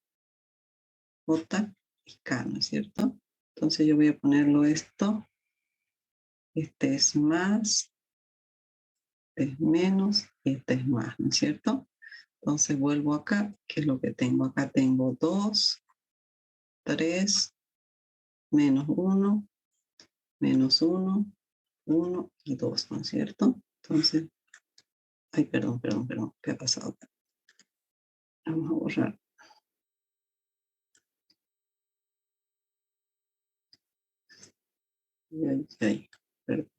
J y K, ¿no es cierto? Entonces yo voy a ponerlo esto. Este es más, este es menos y este es más, ¿no es cierto? Entonces vuelvo acá, ¿qué es lo que tengo? Acá tengo 2, 3, menos 1, menos 1, 1 y 2, ¿no es cierto? Entonces, ay, perdón, ¿qué ha pasado acá? Vamos a borrar. Perdón.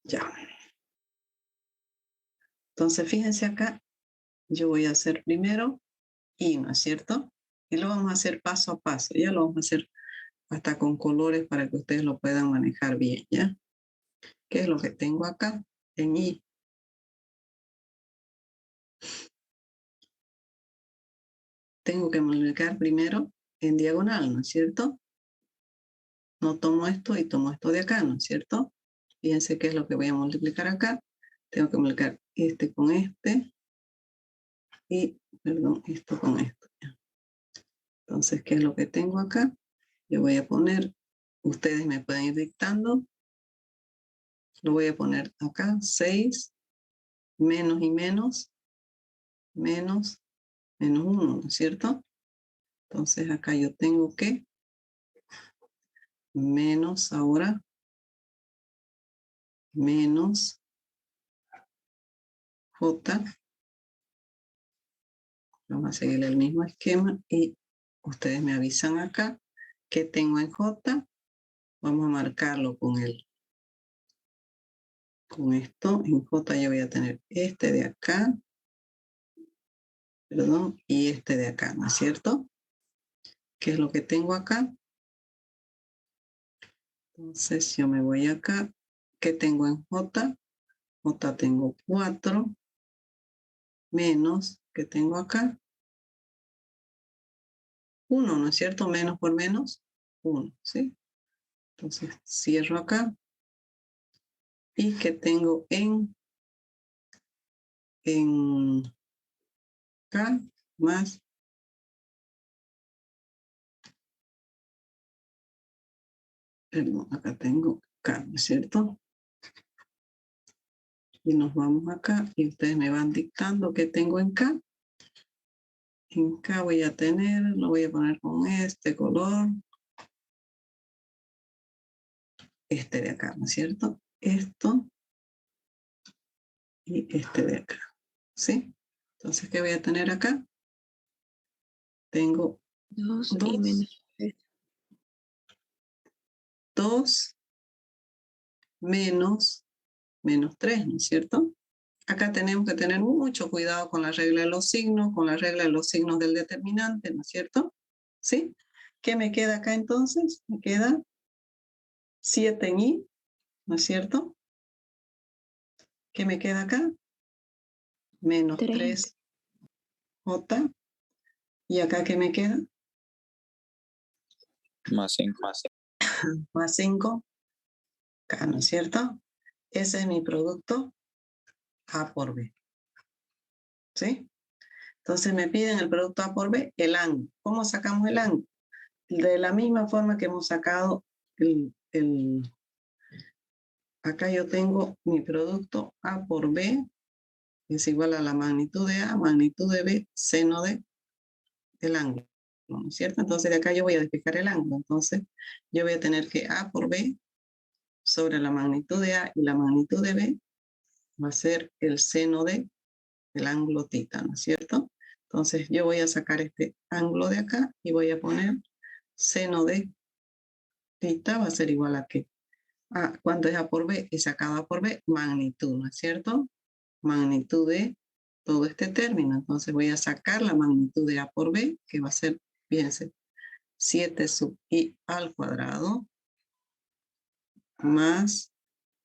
Ya. Entonces, fíjense acá, yo voy a hacer primero I, ¿no es cierto? Y lo vamos a hacer paso a paso, ya lo vamos a hacer hasta con colores para que ustedes lo puedan manejar bien, ¿ya? ¿Qué es lo que tengo acá en I? Tengo que multiplicar primero en diagonal, ¿no es cierto? No tomo esto y tomo esto de acá, ¿no es cierto? Fíjense qué es lo que voy a multiplicar acá. Tengo que multiplicar este con este y, perdón, esto con esto. Entonces, ¿qué es lo que tengo acá? Yo voy a poner, ustedes me pueden ir dictando. Lo voy a poner acá, 6, menos y menos, menos, menos 1, ¿no es cierto? Entonces acá yo tengo que menos ahora, menos J. Vamos a seguir el mismo esquema y ustedes me avisan acá que tengo en J. Vamos a marcarlo con esto. En J yo voy a tener este de acá, perdón, y este de acá, ¿no es cierto? ¿Qué es lo que tengo acá? Entonces yo me voy acá. ¿Qué tengo en J? J tengo 4 menos, ¿qué tengo acá? 1, ¿no es cierto? Menos por menos, 1, ¿sí? Entonces cierro acá. ¿Y qué tengo en K más? Perdón, acá tengo K, ¿no es cierto? Y nos vamos acá y ustedes me van dictando qué tengo en K. En K voy a tener, lo voy a poner con este color. Este de acá, ¿no es cierto? Esto y este de acá, ¿sí? Entonces, ¿qué voy a tener acá? Tengo 2 y menos 3. 2 menos 3, ¿no es cierto? Acá tenemos que tener mucho cuidado con la regla de los signos, con la regla de los signos del determinante, ¿no es cierto? ¿Sí? ¿Qué me queda acá entonces? Me queda 7 en I, ¿no es cierto? ¿Qué me queda acá? Menos 3 J. ¿Y acá qué me queda? Más 5. Más 5 K, ¿no es cierto? Ese es mi producto A por B. ¿Sí? Entonces me piden el producto A por B, el ángulo. ¿Cómo sacamos el ángulo? De la misma forma que hemos sacado acá yo tengo mi producto A por B es igual a la magnitud de A, magnitud de B, seno del ángulo. ¿no es cierto? Entonces de acá yo voy a despejar el ángulo. Entonces yo voy a tener que A por B sobre la magnitud de A y la magnitud de B va a ser el seno de el ángulo θ, ¿no es cierto? Entonces yo voy a sacar este ángulo de acá y voy a poner seno de θ va a ser igual a ¿qué? A, ¿cuánto es A por B? Es sacado A por B, magnitud, ¿no es cierto? Magnitud de todo este término. Entonces voy a sacar la magnitud de A por B, que va a ser, fíjense, 7 sub I al cuadrado más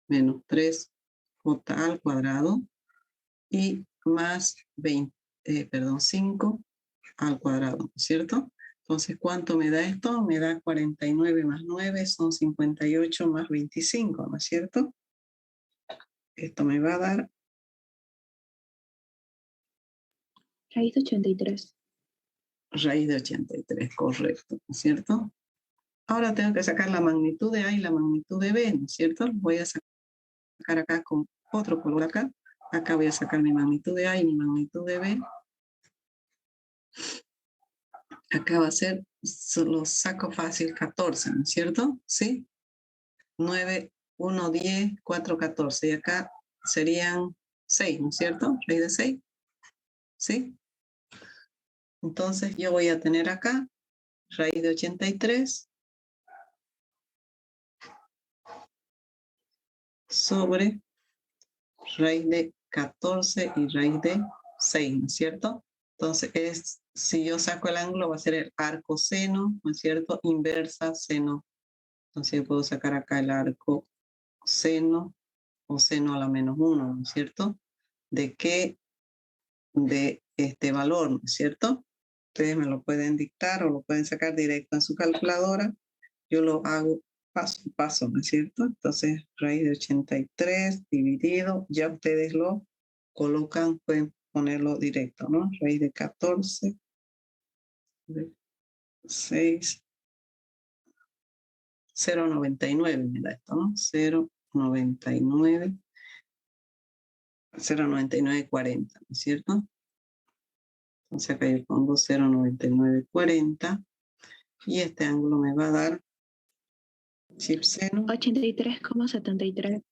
menos 3 J al cuadrado y más 5 al cuadrado, ¿no es cierto? Entonces, ¿cuánto me da esto? Me da 49 más 9 son 58 más 25, ¿no es cierto? Esto me va a dar Raíz de 83. raíz de 83, correcto, ¿no es cierto? Ahora tengo que sacar la magnitud de A y la magnitud de B, ¿no es cierto? Voy a sacar acá con otro color acá. Acá voy a sacar mi magnitud de A y mi magnitud de B. Acá va a ser, lo saco fácil, 14, ¿no es cierto? ¿Sí? 9, 1, 10, 4, 14. Y acá serían 6, ¿no es cierto? Raíz de 6. ¿Sí? Entonces yo voy a tener acá raíz de 83 sobre raíz de 14 y raíz de 6, ¿no es cierto? Entonces, si yo saco el ángulo, va a ser el arco seno, ¿no es cierto? Inversa seno. Entonces yo puedo sacar acá el arco seno o seno a la menos 1, ¿no es cierto? ¿De qué? De este valor, ¿no es cierto? Ustedes me lo pueden dictar o lo pueden sacar directo en su calculadora. Yo lo hago paso a paso, ¿no es cierto? Entonces, raíz de 83 dividido, ya ustedes lo colocan, pueden ponerlo directo, ¿no? Raíz de 14, de 6, 0,99 me da esto, ¿no? 0,99, 0,9940, ¿no es cierto? Entonces acá yo pongo 0,9940 y este ángulo me va a dar chip seno. 83,73.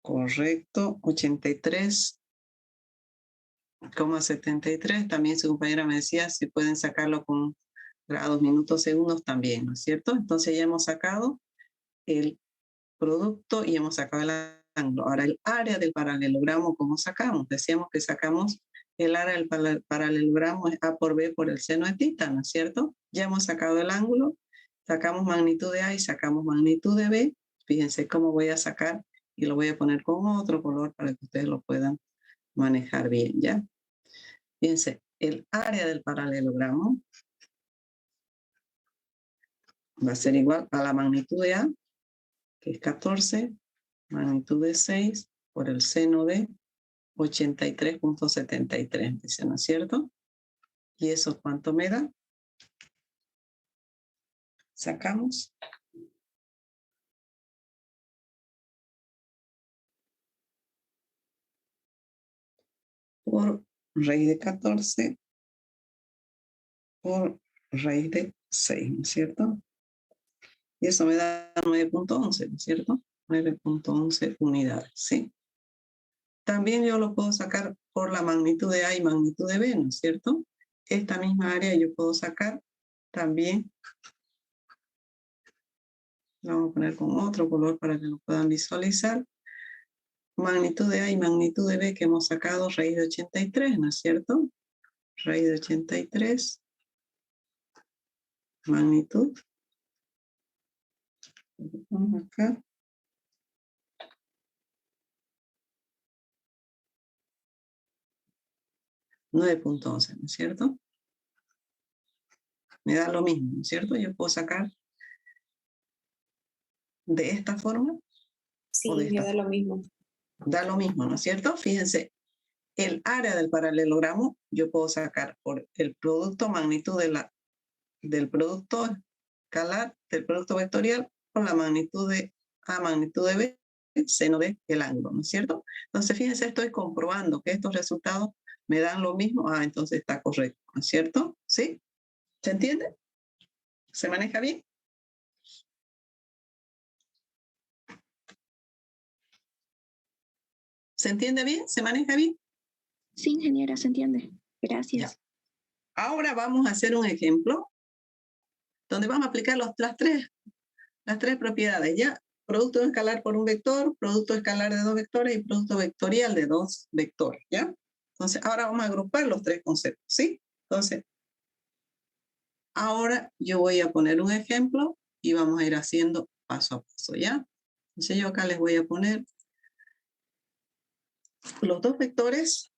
Correcto, 83,73. También su compañera me decía si pueden sacarlo con grados, minutos, segundos también, ¿no es cierto? Entonces ya hemos sacado el producto y hemos sacado el ángulo. Ahora el área del paralelogramo, ¿cómo sacamos? Decíamos que sacamos el área del paralelogramo es A por B por el seno de θ, ¿no es cierto? Ya hemos sacado el ángulo, sacamos magnitud de A y sacamos magnitud de B. Fíjense cómo voy a sacar y lo voy a poner con otro color para que ustedes lo puedan manejar bien, ¿ya? Fíjense, el área del paralelogramo va a ser igual a la magnitud de A, que es 14, magnitud de 6 por el seno de 83,73, dice, ¿no es cierto? ¿Y eso cuánto me da? Sacamos. Por raíz de 14 por raíz de 6, ¿no es cierto? Y eso me da 9,11, ¿no es cierto? 9,11 unidades, ¿sí? También yo lo puedo sacar por la magnitud de A y magnitud de B, ¿no es cierto? Esta misma área yo puedo sacar también. Lo vamos a poner con otro color para que lo puedan visualizar. Magnitud de A y magnitud de B que hemos sacado raíz de 83, ¿no es cierto? Raíz de 83. Magnitud. Vamos acá. $9,11, ¿no es cierto? Me da lo mismo, ¿no es cierto? Yo puedo sacar de esta forma. Sí, o de me esta da lo mismo. Da lo mismo, ¿no es cierto? Fíjense, el área del paralelogramo yo puedo sacar por el producto magnitud del producto escalar, del producto vectorial, por la magnitud de A, magnitud de B, seno de el ángulo, ¿no es cierto? Entonces, fíjense, estoy comprobando que estos resultados ¿Me dan lo mismo? Ah, entonces está correcto, ¿no es cierto? ¿Sí? ¿Se entiende? ¿Se maneja bien? ¿Se entiende bien? ¿Se maneja bien? Sí, ingeniera, se entiende. Ya. Gracias. Ahora vamos a hacer un ejemplo donde vamos a aplicar las tres propiedades, ¿ya? Producto escalar por un vector, producto escalar de dos vectores y producto vectorial de dos vectores, ¿ya? Entonces, ahora vamos a agrupar los tres conceptos, ¿sí? Entonces, ahora yo voy a poner un ejemplo y vamos a ir haciendo paso a paso, ¿ya? Entonces, yo acá les voy a poner los dos vectores,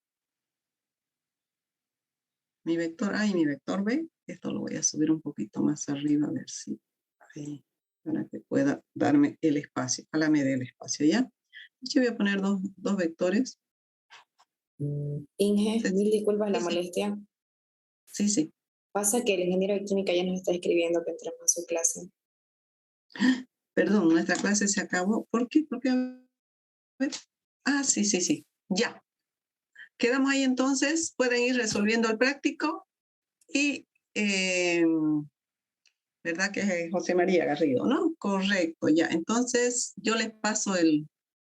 mi vector A y mi vector B. Esto lo voy a subir un poquito más arriba, a ver si ahí, para que pueda darme el espacio, ojalá me dé el espacio, ¿ya? Yo voy a poner dos vectores. Inge, Sí, mil disculpas la sí, molestia. sí. Pasa que el ingeniero de química ya nos está escribiendo que entremos a su clase. Perdón, nuestra clase se acabó. ¿Por qué? Porque, a ver. Ah, sí. Ya. Quedamos ahí entonces. Pueden ir resolviendo el práctico. Y, ¿verdad que es José María Garrido, no? Correcto, ya. Entonces, yo les paso el